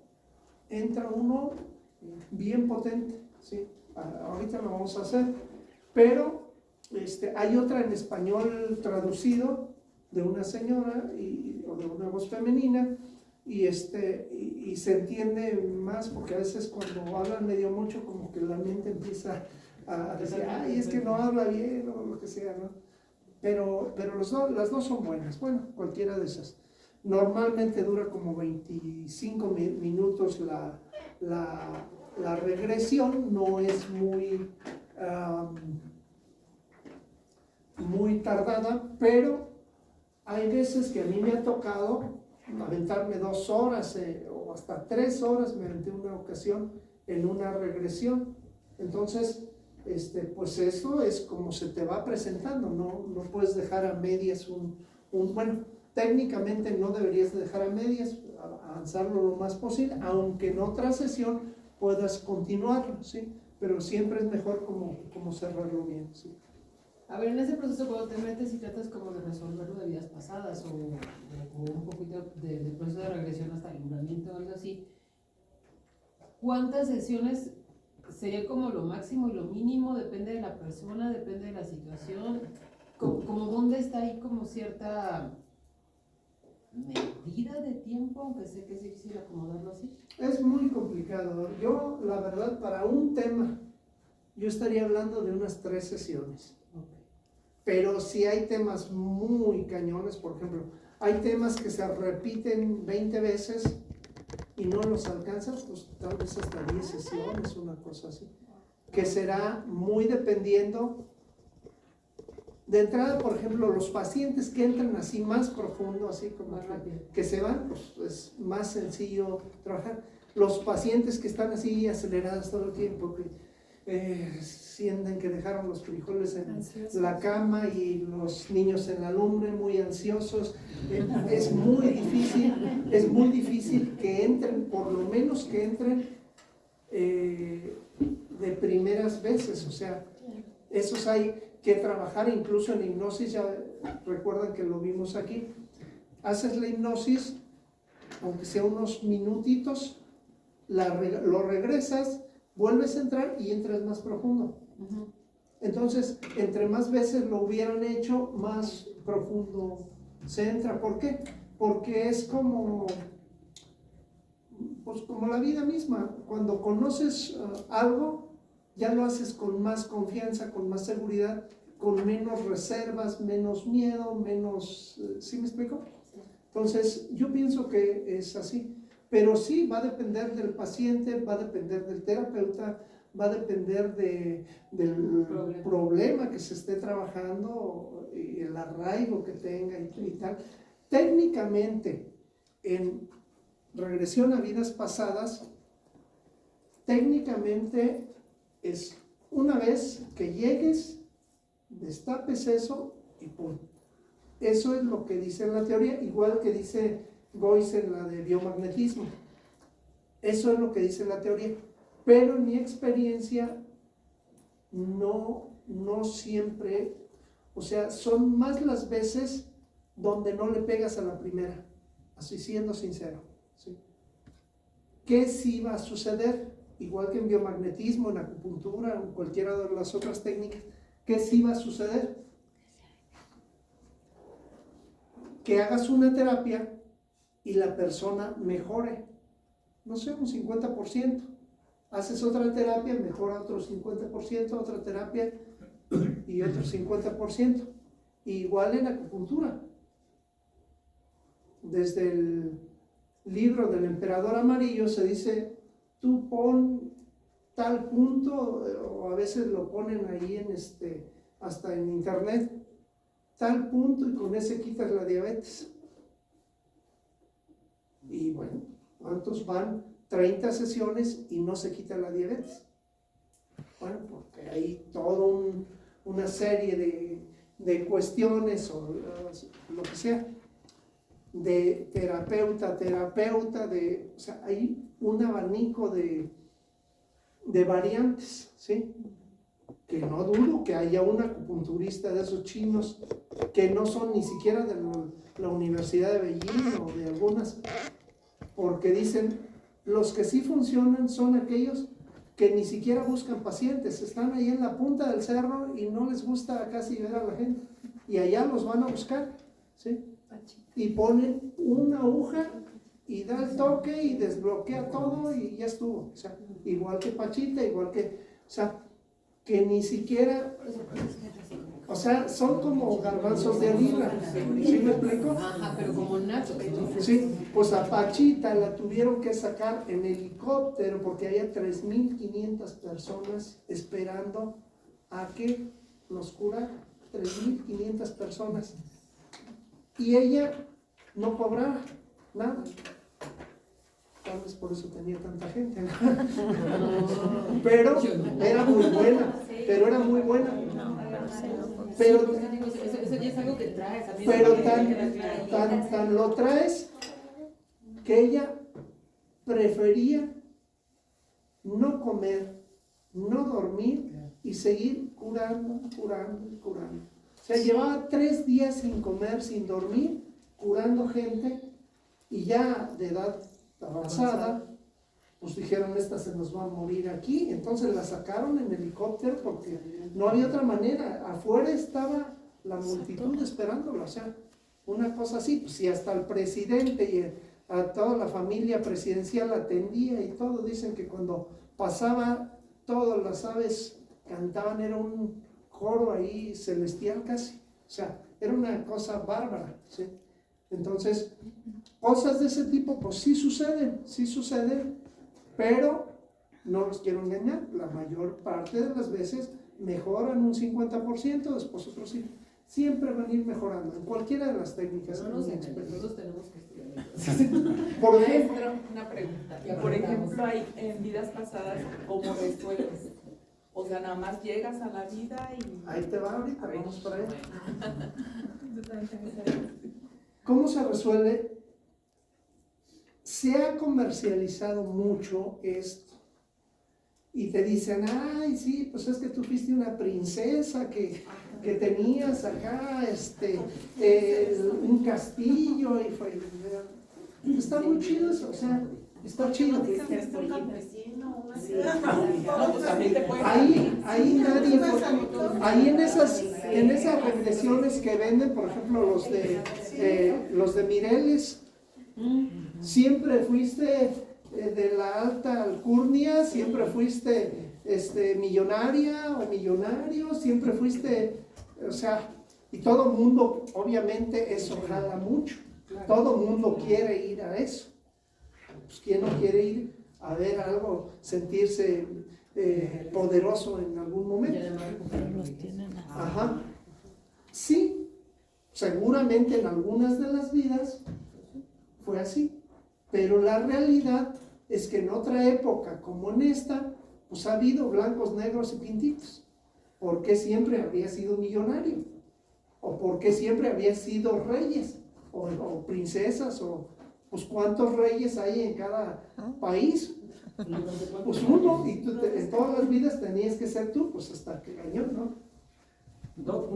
entra uno bien potente, ¿sí? Ahorita lo vamos a hacer, pero hay otra en español traducido de una señora o de una voz femenina, y se entiende más, porque a veces cuando hablan medio mucho como que la mente empieza a decir, ay, es que no habla bien o lo que sea, ¿no? Pero las dos son buenas, bueno, cualquiera de esas. Normalmente dura como 25 minutos la regresión, no es muy tardada, pero hay veces que a mí me ha tocado aventarme 2 horas o hasta 3 horas, me aventé una ocasión en una regresión, Entonces, pues eso es como se te va presentando, no puedes dejar a medias bueno, técnicamente no deberías dejar a medias, avanzarlo lo más posible, aunque en otra sesión puedas continuarlo, ¿sí? Pero siempre es mejor como cerrarlo bien, ¿sí? A ver, en ese proceso cuando te metes y tratas como de resolverlo de vidas pasadas o un poquito del proceso de regresión hasta el alumbramiento o algo así, ¿cuántas sesiones sería como lo máximo y lo mínimo? Depende de la persona, depende de la situación. Como dónde está ahí como cierta medida de tiempo, aunque sé que es difícil acomodarlo así. Es muy complicado. Yo, la verdad, para un tema, yo estaría hablando de unas 3 sesiones. Pero si hay temas muy cañones, por ejemplo, hay temas que se repiten 20 veces y no los alcanzas, pues tal vez hasta 10 sesiones, una cosa así. Que será muy dependiendo. De entrada, por ejemplo, los pacientes que entran así más profundo, así como que se van, pues es más sencillo trabajar. Los pacientes que están así acelerados todo el tiempo, que sienten que dejaron los frijoles en la cama y los niños en la lumbre, muy ansiosos, es muy difícil que entren, por lo menos que entren de primeras veces, o sea, esos hay que trabajar incluso en hipnosis, ya recuerdan que lo vimos aquí, haces la hipnosis, aunque sea unos minutitos, lo regresas, vuelves a entrar y entras más profundo. Entonces, entre más veces lo hubieran hecho, más profundo se entra. ¿Por qué? Porque es pues como la vida misma. Cuando conoces algo, ya lo haces con más confianza, con más seguridad, con menos reservas, menos miedo, menos... ¿Sí me explico? Entonces, yo pienso que es así. Pero sí, va a depender del paciente, va a depender del terapeuta, va a depender del problema que se esté trabajando y el arraigo que tenga y tal. Técnicamente, en regresión a vidas pasadas, técnicamente es una vez que llegues, destapes eso y pum. Eso es lo que dice la teoría, igual que dice Boyce en la de biomagnetismo. Eso es lo que dice la teoría. Pero en mi experiencia, no siempre, o sea, son más las veces donde no le pegas a la primera, así siendo sincero, ¿sí? ¿Qué sí va a suceder? Igual que en biomagnetismo, en acupuntura, en cualquiera de las otras técnicas, ¿qué sí va a suceder? Que hagas una terapia y la persona mejore, no sé, un 50%. Haces otra terapia, mejora otro 50%, otra terapia y otro 50%. Igual en acupuntura. Desde el libro del Emperador Amarillo se dice, tú pon tal punto, o a veces lo ponen ahí hasta en internet, tal punto y con ese quitas la diabetes. Y bueno, ¿cuántos van? 30 sesiones y no se quita la diabetes. Bueno, porque hay toda una serie de cuestiones o lo que sea, de terapeuta, o sea, hay un abanico de variantes, ¿sí? Que no dudo que haya un acupunturista de esos chinos que no son ni siquiera de la Universidad de Beijing o de algunas, porque dicen, los que sí funcionan son aquellos que ni siquiera buscan pacientes, están ahí en la punta del cerro y no les gusta casi ver a la gente, y allá los van a buscar, ¿sí? Y ponen una aguja y da el toque y desbloquea todo y ya estuvo, o sea, igual que Pachita, igual que, o sea, que ni siquiera, o sea, son como garbanzos de libra, ¿sí me explico? Ajá, pero como nachos, ¿no? Sí, pues a Pachita la tuvieron que sacar en helicóptero porque había 3.500 personas esperando a que los curara, 3.500 personas. Y ella no cobraba nada. tal vez por eso tenía tanta gente, ¿no? Pero era muy buena, pero era muy buena. Pero, Eso ya es algo que traes. A mí pero me queda tan lo traes que ella prefería no comer, no dormir y seguir curando. O sea, llevaba 3 días sin comer, sin dormir, curando gente, y ya de edad avanzada, pues dijeron, esta se nos va a morir aquí. Entonces la sacaron en helicóptero porque no había otra manera. Afuera estaba la multitud esperándola. O sea, una cosa así, pues si hasta el presidente y a toda la familia presidencial atendía y todo, dicen que cuando pasaba todas las aves cantaban, era un coro ahí celestial casi. O sea, era una cosa bárbara, ¿sí? Entonces, cosas de ese tipo, pues sí suceden, pero no los quiero engañar, la mayor parte de las veces mejoran un 50%, después otros sí. Siempre van a ir mejorando en cualquiera de las técnicas. No nos engañes, nosotros tenemos que estudiar. Por ejemplo, Maestro, una pregunta. Por ejemplo, hay en vidas pasadas, ¿cómo resuelves? O sea, nada más llegas a la vida y... ahí te va ahorita, vamos para allá. ¿Cómo se resuelve? Se ha comercializado mucho esto y te dicen, ay, sí, pues es que tú fuiste una princesa que tenías acá un castillo y fue... Está muy chido eso, o sea, está chido. Ahí nadie fue, ahí en esas regresiones que venden, por ejemplo, los de Mireles, siempre fuiste de la alta alcurnia, siempre fuiste millonaria o millonario, siempre fuiste, o sea, y todo el mundo, obviamente eso jala mucho, todo el mundo quiere ir a eso. Pues ¿quién no quiere ir a ver algo, sentirse poderoso en algún momento? Ajá. Sí, seguramente en algunas de las vidas fue así, pero la realidad es que en otra época como en esta, pues ha habido blancos, negros y pintitos. ¿Por qué siempre había sido millonario? ¿O por qué siempre había sido reyes? O princesas, o pues cuántos reyes hay en cada país. Pues uno, y tú en todas las vidas tenías que ser tú, pues hasta que cañón, ¿no? Doc,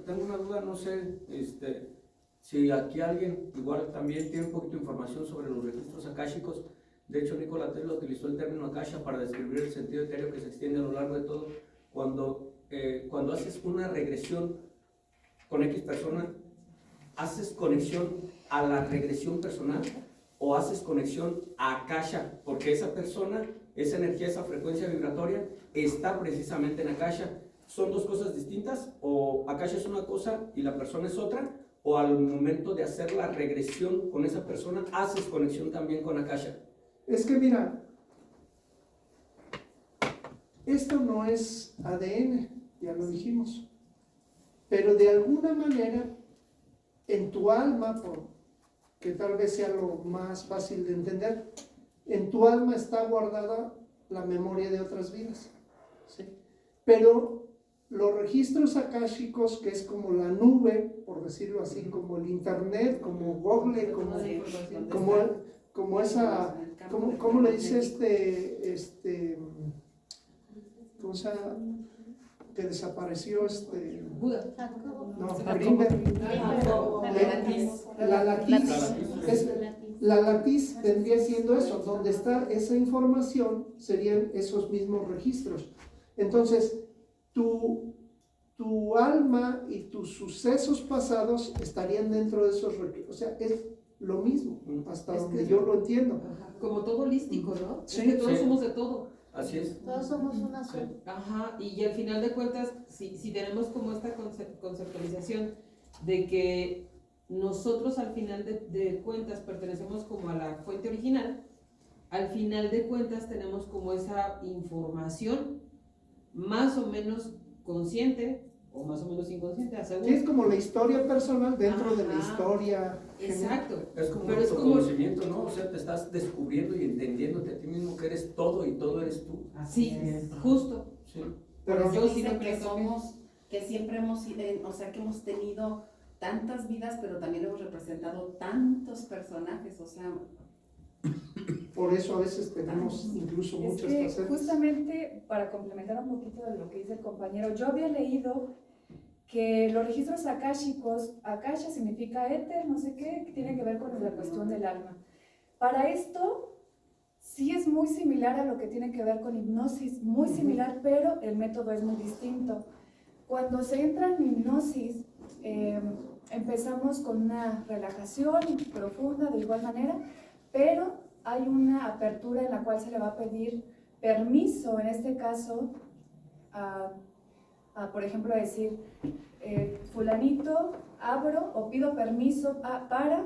tengo una duda, no sé, si aquí alguien igual también tiene un poquito de información sobre los registros akáshicos. De hecho, Nikola Tesla utilizó el término akasha para describir el sentido etéreo que se extiende a lo largo de todo. Cuando haces una regresión con X persona, ¿haces conexión a la regresión personal o haces conexión a akasha? Porque esa persona, esa energía, esa frecuencia vibratoria está precisamente en akasha. ¿Son dos cosas distintas? ¿O akasha es una cosa y la persona es otra? ¿O al momento de hacer la regresión con esa persona, haces conexión también con akasha? Es que mira, esto no es ADN, ya lo dijimos, pero de alguna manera en tu alma, que tal vez sea lo más fácil de entender, en tu alma está guardada la memoria de otras vidas, ¿sí? Pero los registros akáshicos, que es como la nube, por decirlo así, como el internet, como Google, como esa, ¿cómo le dice ¿cómo se llama? Que desapareció Buda. no, Greenberg. La latiz vendría siendo eso, donde está esa información serían esos mismos registros. Entonces, tu alma y tus sucesos pasados estarían dentro de esos registros. O sea, es lo mismo, hasta donde yo lo entiendo. Como todo holístico, ¿no? Sí, es que todos sí. somos de todo. Así es. Todos somos una sola. Ajá, y al final de cuentas, si tenemos como esta conceptualización de que nosotros al final de cuentas pertenecemos como a la fuente original, al final de cuentas tenemos como esa información más o menos consciente o más o menos inconsciente, Sí, aseguro. es como la historia personal dentro de la Ajá. historia. Exacto. Es como un Pero es como- autoconocimiento, ¿no? O sea, te estás descubriendo y entendiéndote a ti mismo que eres todo y todo eres tú. Sí, justo. Sí. Pero yo sí Dicen lo creo que también. somos, que siempre hemos sido, o sea, que hemos tenido tantas vidas, pero también hemos representado tantos personajes, o sea, por eso a veces tenemos incluso Es muchas que facetas. justamente para complementar un poquito de lo que dice el compañero, yo había leído que los registros akáshicos, akasha significa éter, no sé qué, que tiene que ver con la cuestión del alma. Para esto sí es muy similar a lo que tiene que ver con hipnosis, muy similar, pero el método es muy distinto. Cuando se entra en hipnosis, empezamos con una relajación profunda de igual manera, pero hay una apertura en la cual se le va a pedir permiso, en este caso, por ejemplo, decir, fulanito, abro o pido permiso para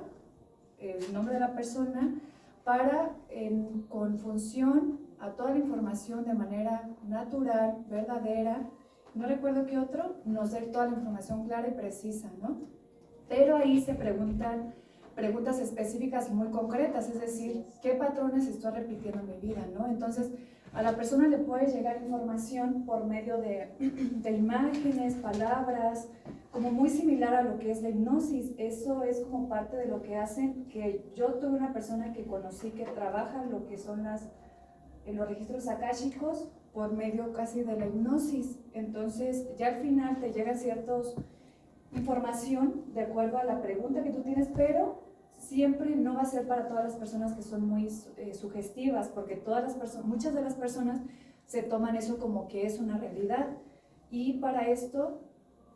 el nombre de la persona, para, con función a toda la información de manera natural, verdadera, no recuerdo qué otro, nos dé toda la información clara y precisa, ¿no? Pero ahí se preguntan preguntas específicas muy concretas, es decir, ¿qué patrones estoy repitiendo en mi vida, ¿no? Entonces, a la persona le puede llegar información por medio de imágenes, palabras, como muy similar a lo que es la hipnosis. Eso es como parte de lo que hacen, que yo tuve una persona que conocí que trabaja lo que son los registros akáshicos por medio casi de la hipnosis. Entonces, ya al final te llega ciertos información de acuerdo a la pregunta que tú tienes, pero siempre no va a ser para todas las personas que son muy sugestivas, porque muchas de las personas se toman eso como que es una realidad, y para esto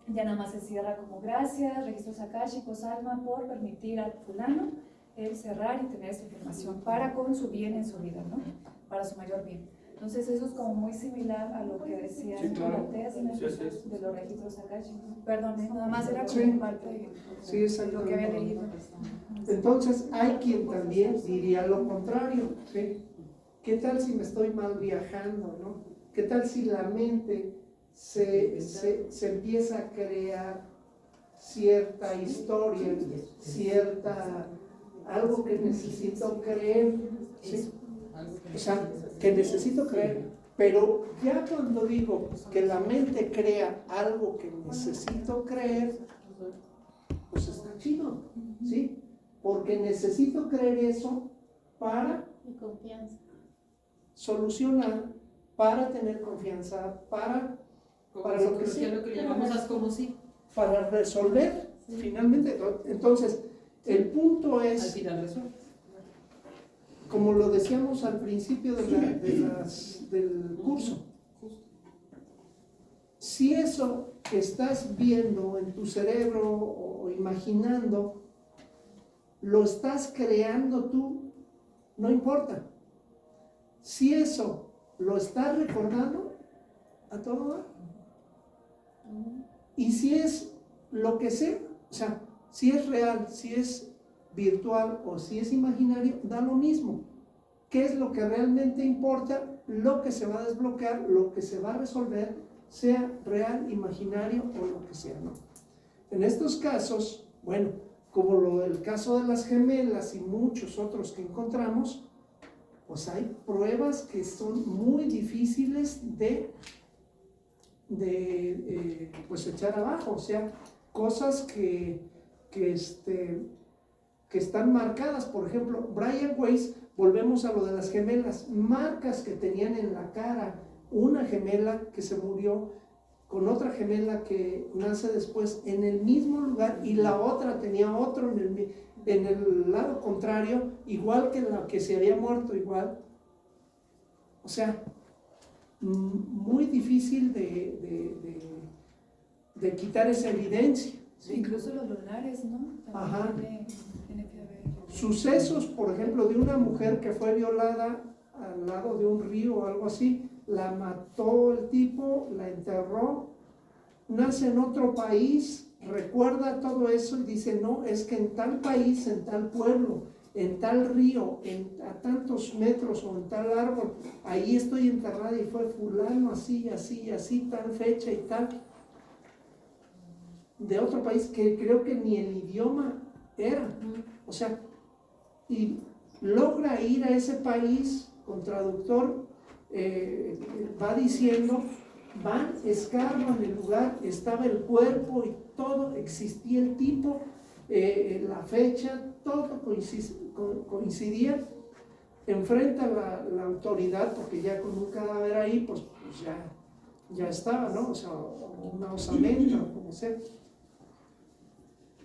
ya nada más se cierra como gracias, registros akáshicos, alma, por permitir al fulano el cerrar y tener esa información para con su bien en su vida, ¿no? Para su mayor bien. Entonces eso es como muy similar a lo que decía Sí, claro. Matías de los registros akáshicos. Perdón, nada más era como Sí. parte de Sí, lo exactamente. que había leído. Entonces, hay quien también diría lo contrario, ¿sí? ¿Qué tal si me estoy mal viajando, no? ¿Qué tal si la mente se empieza a crear cierta historia, algo que necesito creer, ¿sí? O sea, que necesito creer, pero ya cuando digo que la mente crea algo que necesito creer, pues está chido, ¿sí? Porque necesito creer eso para Y confianza. solucionar, para tener confianza, para lo que sea, lo que le llamamos as como sí. para resolver, finalmente. Entonces, el punto Al es, final resuelve. como lo decíamos al principio del curso, si eso que estás viendo en tu cerebro o imaginando, lo estás creando tú, no importa. Si eso lo estás recordando, a todo va. Y si es lo que sea, o sea, si es real, si es virtual o si es imaginario, da lo mismo. ¿Qué es lo que realmente importa? Lo que se va a desbloquear, lo que se va a resolver, sea real, imaginario o lo que sea, ¿no? En estos casos, bueno, como el caso de las gemelas y muchos otros que encontramos, pues hay pruebas que son muy difíciles de pues echar abajo, o sea, cosas que están marcadas. Por ejemplo, Brian Weiss, volvemos a lo de las gemelas, marcas que tenían en la cara, una gemela que se murió con otra gemela que nace después en el mismo lugar, y la otra tenía otro en el lado contrario, igual que la que se había muerto igual. O sea, muy difícil de quitar esa evidencia, ¿sí? Incluso los lunares, ¿no? También Ajá. tiene que haber. Sucesos, por ejemplo, de una mujer que fue violada al lado de un río o algo así, la mató el tipo, la enterró, nace en otro país, recuerda todo eso y dice, no, es que en tal país, en tal pueblo, en tal río, a tantos metros o en tal árbol, ahí estoy enterrada y fue fulano así, así, así, tal fecha y tal. de otro país que creo que ni el idioma era. O sea, y logra ir a ese país con traductor, va diciendo, van, escarban el lugar, estaba el cuerpo y todo, existía el tipo, la fecha, todo coincidía. Enfrenta la autoridad, porque ya con un cadáver ahí, pues ya estaba, ¿no? O sea, una osamenta o como sea.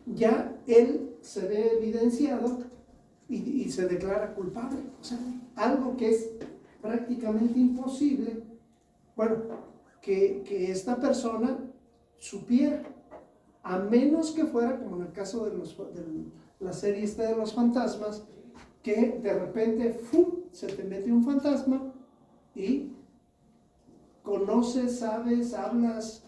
Ya él se ve evidenciado y se declara culpable. O sea, algo que es prácticamente imposible, bueno, que esta persona supiera, a menos que fuera como en el caso de la serie esta de los fantasmas, que de repente ¡fum!, se te mete un fantasma y conoces, sabes, hablas,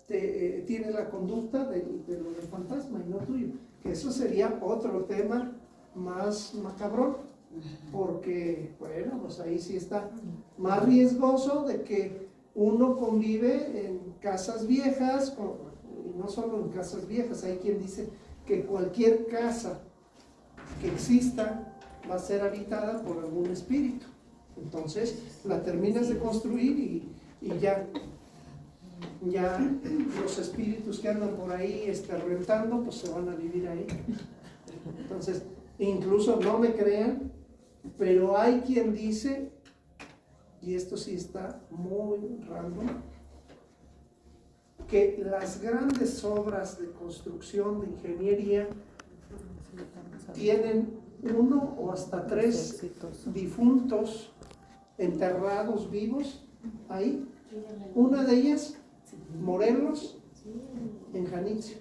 tienes la conducta de lo del fantasma y no tuyo. Que eso sería otro tema más macabrón, porque, bueno, pues ahí sí está más riesgoso de que uno convive en casas viejas, y no solo en casas viejas, hay quien dice que cualquier casa que exista va a ser habitada por algún espíritu. Entonces la terminas de construir y ya los espíritus que andan por ahí rentando, pues se van a vivir ahí. Entonces, incluso no me crean, pero hay quien dice, y esto sí está muy random, que las grandes obras de construcción, de ingeniería, tienen 1 o hasta 3 difuntos enterrados vivos ahí. Una de ellas, Morelos, en Janitzio.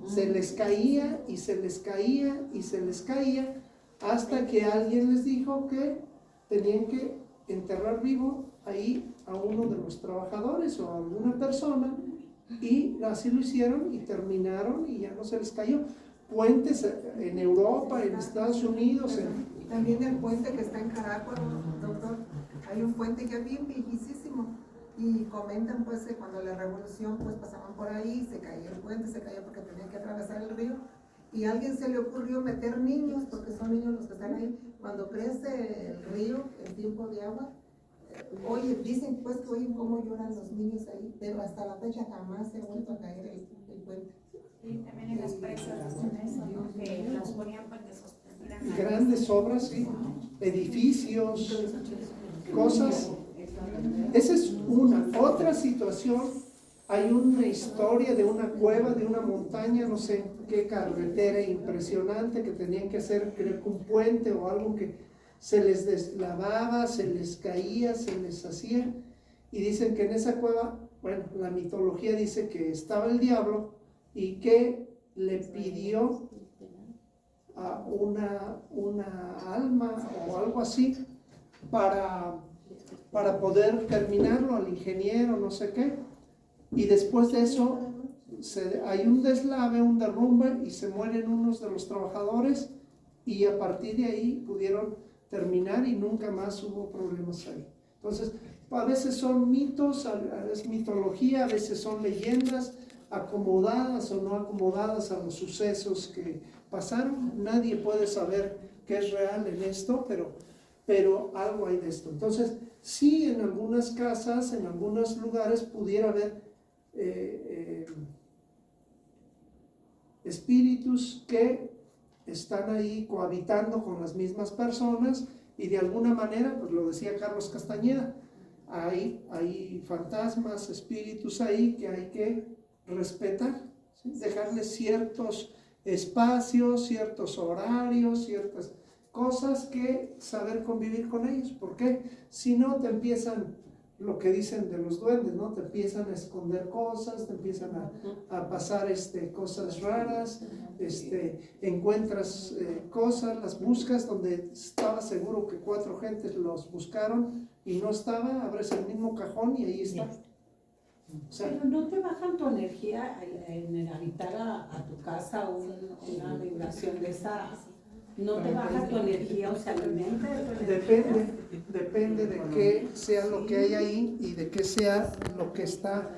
Se les caía y se les caía y se les caía hasta que alguien les dijo que tenían que enterrar vivo ahí a uno de los trabajadores o a alguna persona, y así lo hicieron y terminaron y ya no se les cayó. Puentes en Europa, en Estados Unidos. También el puente que está en Caracas, doctor, hay un puente ya bien viejísimo y comentan pues que cuando la revolución pues pasaban por ahí, se caía el puente, se caía porque tenían que atravesar el río y a alguien se le ocurrió meter niños, porque son niños los que están ahí, cuando crece el río en tiempo de agua, oye, dicen pues que oyen cómo lloran los niños ahí, pero hasta la fecha jamás se ha vuelto a caer el puente. Sí, también en las presas hacen eso, ¿no? Que las ponían para que sostuvieran. Grandes obras, sí, edificios, cosas. Esa es una. Otra situación, hay una historia de una cueva, de una montaña, no sé qué carretera impresionante, que tenían que hacer, creo que un puente o algo que se les deslavaba, se les caía, se les hacía. Y dicen que en esa cueva, bueno, la mitología dice que estaba el diablo y que le pidió a una alma o algo así para poder terminarlo, al ingeniero, no sé qué. Y después de eso hay un deslave, un derrumbe y se mueren unos de los trabajadores, y a partir de ahí pudieron terminar y nunca más hubo problemas ahí. Entonces, a veces son mitos, a veces mitología, a veces son leyendas acomodadas o no acomodadas a los sucesos que pasaron. Nadie puede saber qué es real en esto, pero algo hay de esto. Entonces, sí, en algunas casas, en algunos lugares pudiera haber espíritus que están ahí cohabitando con las mismas personas, y de alguna manera, pues lo decía Carlos Castañeda, hay fantasmas, espíritus ahí que hay que respetar, ¿sí? Dejarles ciertos espacios, ciertos horarios, ciertas cosas, que saber convivir con ellos, porque si no te empiezan, lo que dicen de los duendes, ¿no? Te empiezan a esconder cosas, te empiezan a pasar cosas raras, encuentras cosas, las buscas donde estaba seguro que 4 gentes los buscaron y no estaba, abres el mismo cajón y ahí está. O sea, pero no te bajan tu energía en el habitar a tu casa una vibración de esa. No te baja tu energía, o sea, alimenta de tu energía. Depende de qué sea lo que hay ahí y de qué sea lo que está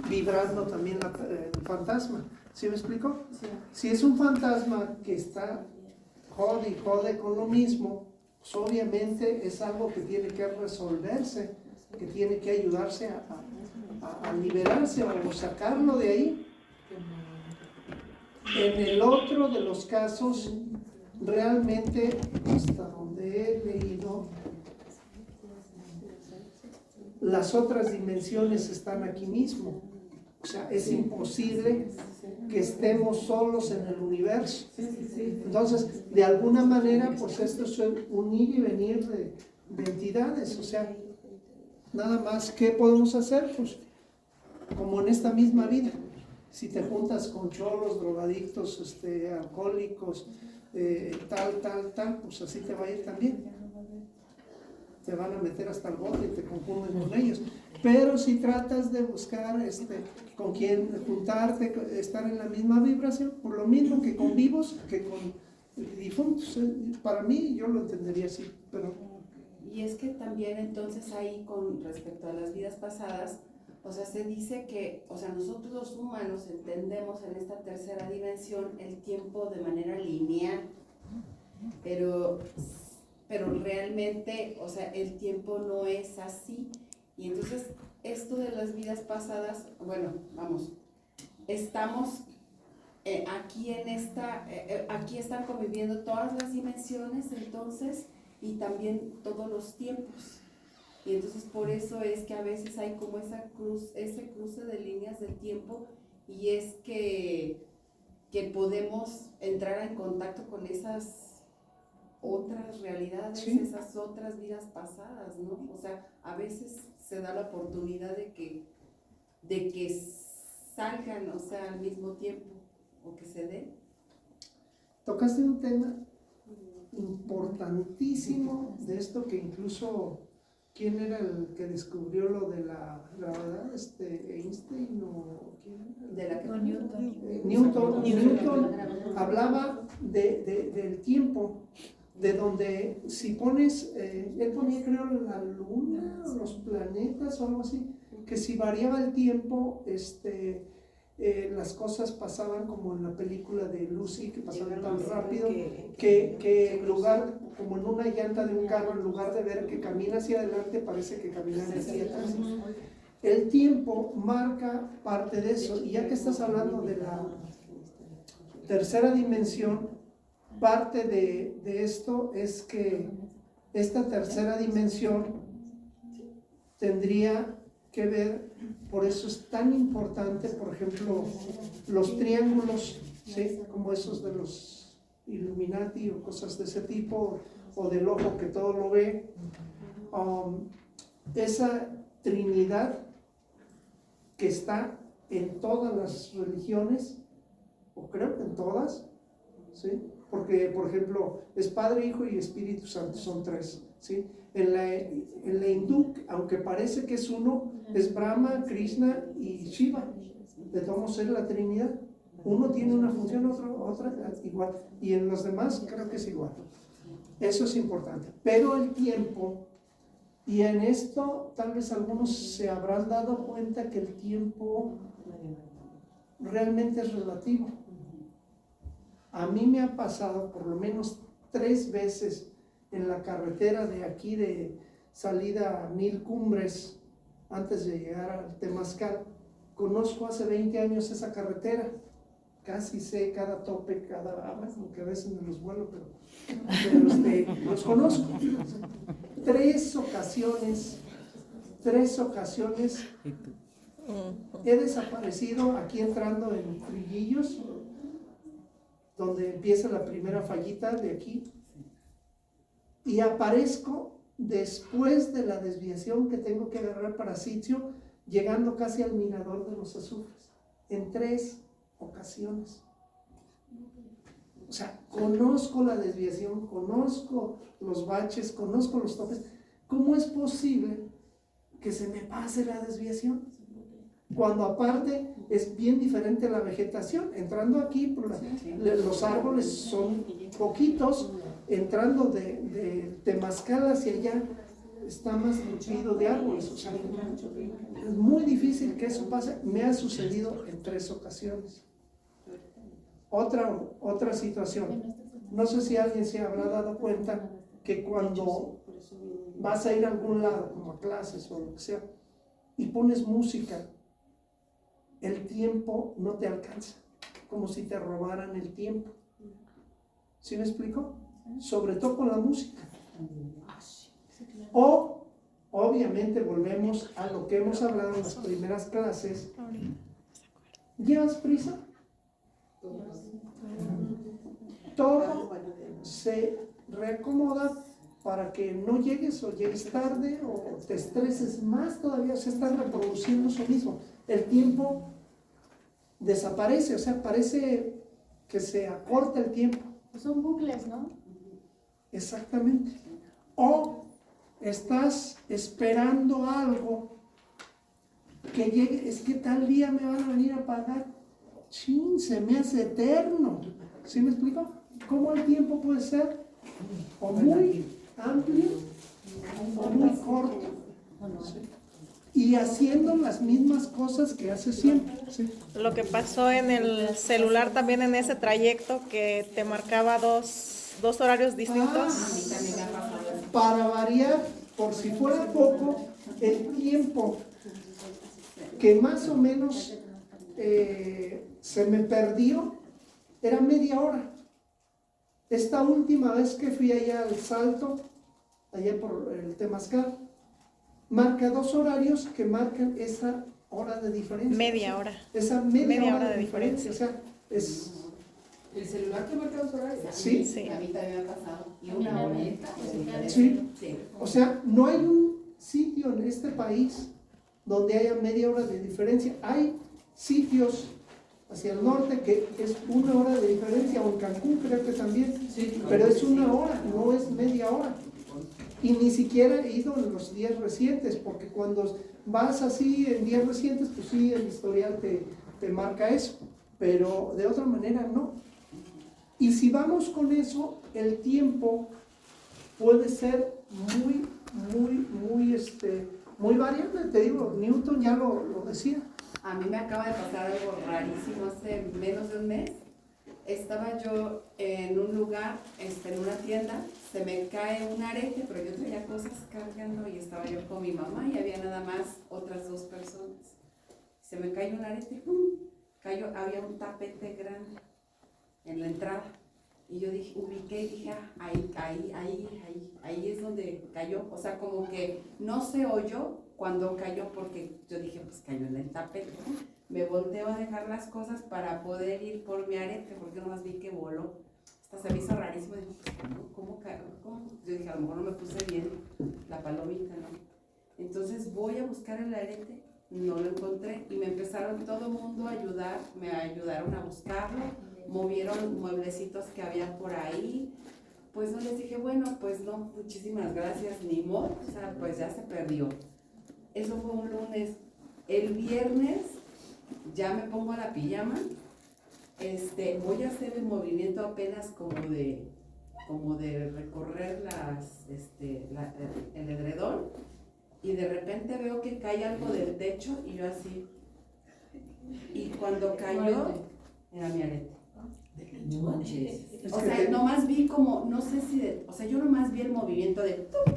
vibrando también el fantasma. ¿Sí me explico? Si es un fantasma que está jode y jode con lo mismo, pues obviamente es algo que tiene que resolverse, que tiene que ayudarse a liberarse o sacarlo de ahí. En el otro de los casos, realmente, hasta donde he leído, las otras dimensiones están aquí mismo. O sea, es imposible que estemos solos en el universo. Entonces, de alguna manera, pues esto es un ir y venir de entidades. O sea, nada más, ¿qué podemos hacer? Pues, como en esta misma vida. Si te juntas con cholos, drogadictos, alcohólicos, tal, pues así te va a ir también. Te van a meter hasta el bote y te confunden con ellos. Pero si tratas de buscar con quien juntarte, estar en la misma vibración, por lo mismo que con vivos, que con difuntos. Para mí, yo lo entendería así. Pero... Y es que también entonces ahí con respecto a las vidas pasadas, o sea, se dice que, o sea, nosotros los humanos entendemos en esta tercera dimensión el tiempo de manera lineal, pero realmente, o sea, el tiempo no es así. Y entonces, esto de las vidas pasadas, bueno, vamos, estamos aquí en aquí están conviviendo todas las dimensiones, entonces, y también todos los tiempos. Y entonces por eso es que a veces hay como ese cruce de líneas del tiempo, y es que podemos entrar en contacto con esas otras realidades, sí, esas otras vidas pasadas, ¿no? O sea, a veces se da la oportunidad de que salgan, o sea, al mismo tiempo, o que se den. Tocaste un tema importantísimo de esto que incluso, ¿quién era el que descubrió lo de la gravedad? ¿Einstein o quién? De la que Newton hablaba del tiempo, de donde si pones, él ponía creo la luna o los planetas o algo así, que si variaba el tiempo, las cosas pasaban como en la película de Lucy, que pasaban tan rápido que en lugar, como en una llanta de un carro, en lugar de ver que camina hacia adelante, parece que camina hacia atrás. El tiempo marca parte de eso, y ya que estás hablando de la tercera dimensión, parte de esto es que esta tercera dimensión tendría que ver, por eso es tan importante, por ejemplo, los triángulos, ¿sí? Como esos de los Illuminati o cosas de ese tipo, o del ojo que todo lo ve. Esa Trinidad que está en todas las religiones, o creo que en todas, ¿sí? Porque, por ejemplo, es Padre, Hijo y Espíritu Santo, son tres, ¿sí? En la hindú, aunque parece que es uno, es Brahma, Krishna y Shiva. De todos modos es la Trinidad. Uno tiene una función, otra igual. Y en los demás creo que es igual. Eso es importante. Pero el tiempo, y en esto tal vez algunos se habrán dado cuenta que el tiempo realmente es relativo. A mí me ha pasado por lo menos 3 veces en la carretera de aquí de salida a 1000 Cumbres, antes de llegar al Temazcal. Conozco hace 20 años esa carretera, casi sé cada tope, aunque a veces me los vuelo, pero los conozco. 3 ocasiones he desaparecido aquí entrando en Triguillos, donde empieza la primera fallita de aquí, y aparezco después de la desviación que tengo que agarrar para sitio, llegando casi al mirador de los Azufres, en 3 ocasiones. O sea, conozco la desviación, conozco los baches, conozco los topes. ¿Cómo es posible que se me pase la desviación? Cuando aparte es bien diferente la vegetación. Entrando aquí, los árboles son poquitos, entrando de Temazcal hacia allá, está más nutrido de árboles. O sea, es muy difícil que eso pase. Me ha sucedido en 3 ocasiones. Otra situación. No sé si alguien se habrá dado cuenta que cuando vas a ir a algún lado, como a clases o lo que sea, y pones música, el tiempo no te alcanza, como si te robaran el tiempo. ¿Sí me explico? Sobre todo con la música. O, obviamente, volvemos a lo que hemos hablado en las primeras clases. ¿Llevas prisa? Todo se reacomoda para que no llegues o llegues tarde o te estreses más todavía. Se está reproduciendo eso mismo. El tiempo desaparece, o sea, parece que se acorta el tiempo. Son bucles, ¿no? Exactamente. O estás esperando algo que llegue, es que tal día me van a venir a pagar. Chin, se me hace eterno. ¿Sí me explico? ¿Cómo el tiempo puede ser o muy amplio o muy corto? ¿Sí? Y haciendo las mismas cosas que hace siempre. ¿Sí? Lo que pasó en el celular también en ese trayecto que te marcaba dos horarios distintos. Para variar, por si fuera poco, el tiempo que más o menos se me perdió era media hora. Esta última vez que fui allá al Salto, allá por el Temazcal, marca 2 horarios que marcan esa hora de diferencia. Media hora. Esa media hora de diferencia. O sea, es... ¿El celular te marca 2 horarios? Sí. Sí. A mí también me ha pasado. Y una hora. Sí. Sí. O sea, no hay un sitio en este país donde haya media hora de diferencia. Hay sitios hacia el norte que es 1 hora de diferencia, o en Cancún creo que también, pero es 1 hora, no es media hora. Y ni siquiera he ido en los días recientes, porque cuando vas así en días recientes, pues sí, el historial te marca eso, pero de otra manera no. Y si vamos con eso, el tiempo puede ser muy variable. Te digo, Newton ya lo decía. A mí me acaba de pasar algo rarísimo hace menos de un mes. Estaba yo en un lugar, en una tienda, se me cae un arete, pero yo traía cosas cargando y estaba yo con mi mamá y había nada más otras 2 personas. Se me cayó un arete, ¡pum! Cayó, había un tapete grande en la entrada. Y yo dije, ubiqué y dije, ahí es donde cayó. O sea, como que no se oyó cuando cayó, porque yo dije, pues cayó en el tapete. Me volteo a dejar las cosas para poder ir por mi arete, porque nomás vi que voló. Hasta se me hizo rarísimo. Dije, pues, ¿cómo cayó? Yo dije, a lo mejor no me puse bien la palomita, ¿no? Entonces voy a buscar el arete, no lo encontré, y me empezaron todo el mundo a ayudar, me ayudaron a buscarlo, movieron mueblecitos que había por ahí. Pues no les dije, bueno, pues no, muchísimas gracias, ni modo, o sea, pues ya se perdió. Eso fue un lunes. El viernes ya me pongo la pijama, voy a hacer el movimiento apenas como de recorrer el edredón, y de repente veo que cae algo del techo y yo así. Y cuando cayó, era mi arete. O sea, nomás vi como, no sé si yo nomás vi el movimiento de ¡tum!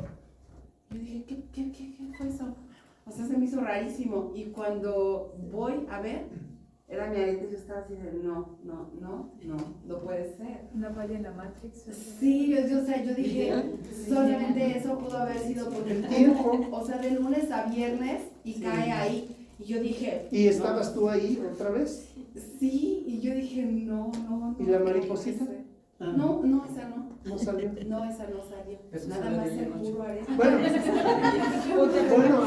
Yo dije, ¿qué fue eso? O sea, se me hizo rarísimo. Y cuando voy a ver, era mi arete, yo estaba así de no puede ser. Una falla en la Matrix. Sí, yo dije, solamente eso pudo haber sido porque el tiempo, o sea, de lunes a viernes y sí, cae ahí. Y yo dije... ¿Y estabas tú ahí otra vez? Sí, y yo dije, no. ¿Y la mariposita? No, esa no. ¿No salió? No, esa no salió. Nada más el puro arete. Bueno,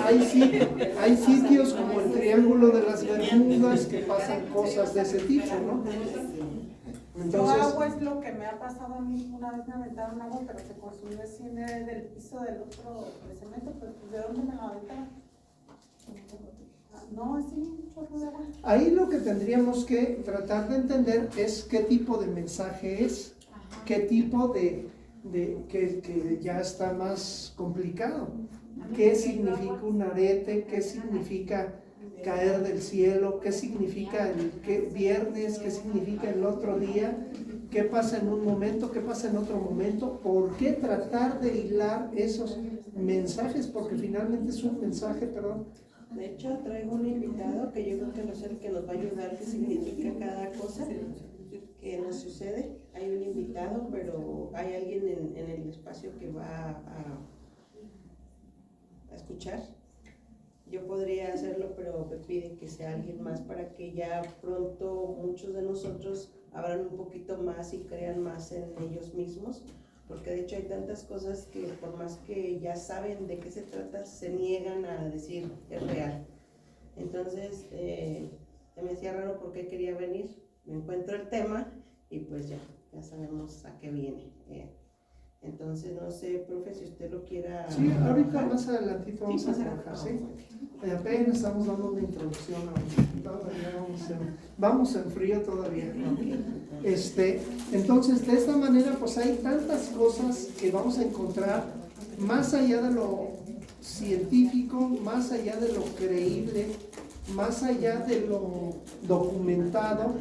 hay sitios como el Triángulo de las Bermudas que pasan cosas de ese tipo, ¿no? Entonces, yo agua es lo que me ha pasado a mí. Una vez me aventaron agua, pero se consumió así en el piso del otro de cemento, pero pues ¿de dónde me la aventaron? No, así un chorro de agua. Ahí lo que tendríamos que tratar de entender es qué tipo de mensaje es, qué tipo que ya está más complicado. qué significa un arete, qué significa caer del cielo, qué significa el viernes, qué significa el otro día, qué pasa en un momento, qué pasa en otro momento, por qué tratar de hilar esos mensajes, porque finalmente es un mensaje, perdón. De hecho, traigo un invitado que yo creo que no es el que nos va a ayudar, qué significa cada cosa que nos sucede. Hay un invitado, pero hay alguien en el espacio que va a escuchar. Yo podría hacerlo, pero me piden que sea alguien más para que ya pronto muchos de nosotros abran un poquito más y crean más en ellos mismos, porque de hecho hay tantas cosas que por más que ya saben de qué se trata, se niegan a decir es real. Entonces, se me hacía raro por qué quería venir. Me encuentro el tema y pues ya sabemos a qué viene. Entonces, no sé, profe, si usted lo quiera... Sí, ahorita más adelantito vamos a trabajar, ¿sí? Apenas estamos dando una introducción, todavía vamos en frío todavía. Entonces, de esta manera, pues hay tantas cosas que vamos a encontrar más allá de lo científico, más allá de lo creíble, más allá de lo documentado,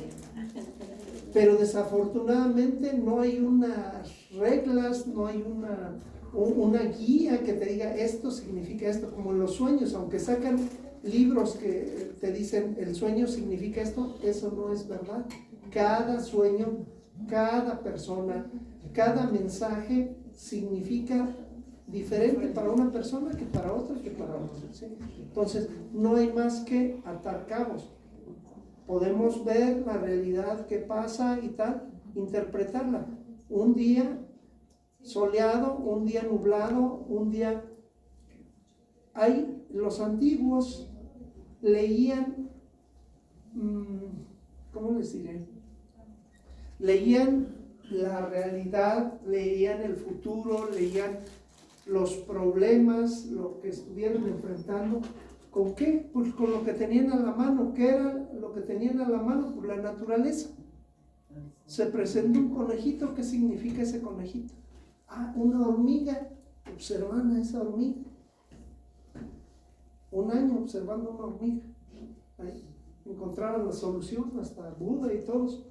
pero desafortunadamente no hay unas reglas, no hay una guía que te diga esto significa esto, como en los sueños, aunque sacan libros que te dicen el sueño significa esto, eso no es verdad. Cada sueño, cada persona, cada mensaje significa diferente para una persona que para otra que para otra, ¿sí? Entonces, no hay más que atar cabos. Podemos ver la realidad que pasa y tal, interpretarla. Un día soleado, un día nublado, un día... Los antiguos leían, ¿cómo les diré? Leían la realidad, leían el futuro, leían los problemas, lo que estuvieron enfrentando. ¿Con qué? Pues con lo que tenían a la mano. ¿Qué era lo que tenían a la mano? Pues la naturaleza. Se presentó un conejito. ¿Qué significa ese conejito? Una hormiga. Observan a esa hormiga. Un año observando una hormiga. Ahí encontraron la solución, hasta Buda y todos.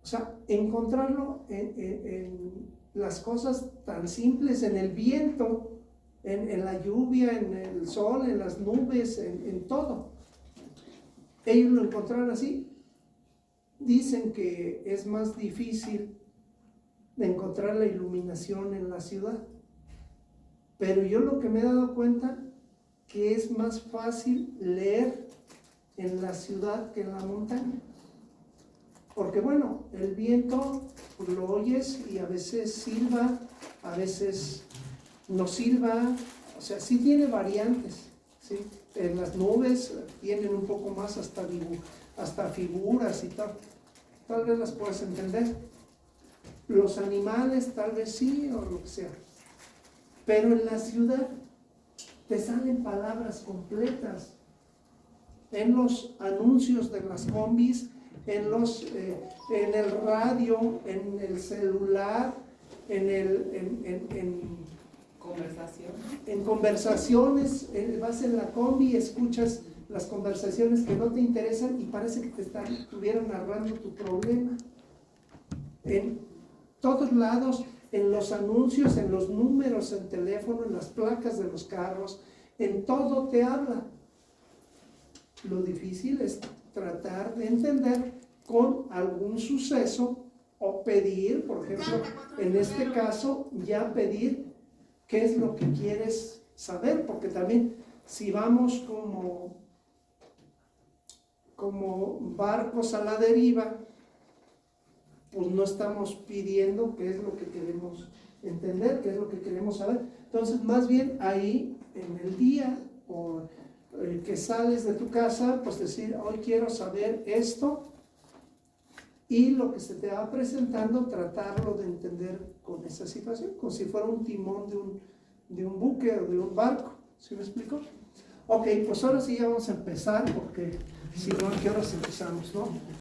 O sea, encontrarlo en las cosas tan simples, en el viento, en la lluvia, en el sol, en las nubes, en todo. Ellos lo encontraron así. Dicen que es más difícil de encontrar la iluminación en la ciudad, pero yo lo que me he dado cuenta que es más fácil leer en la ciudad que en la montaña, porque bueno, el viento pues, lo oyes y a veces silba, a veces no silba, o sea, sí tiene variantes, ¿sí? En las nubes tienen un poco más hasta figuras y tal vez las puedes entender. Los animales tal vez sí, o lo que sea, pero en la ciudad te salen palabras completas. En los anuncios de las combis, en el radio, en el celular, en conversaciones, vas en la combi y escuchas las conversaciones que no te interesan y parece que te estuvieran narrando tu problema. En todos lados, en los anuncios, en los números, en teléfono, en las placas de los carros, en todo te habla. Lo difícil es tratar de entender con algún suceso o pedir, por ejemplo, en este caso, ya pedir qué es lo que quieres saber, porque también si vamos como barcos a la deriva, pues no estamos pidiendo qué es lo que queremos entender, qué es lo que queremos saber. Entonces, más bien ahí, en el día o que sales de tu casa, pues decir, hoy quiero saber esto, y lo que se te va presentando, tratarlo de entender con esa situación, como si fuera un timón de un buque o de un barco. ¿Sí me explico? Ok, pues ahora sí ya vamos a empezar, porque si no, ¿a qué horas empezamos, no?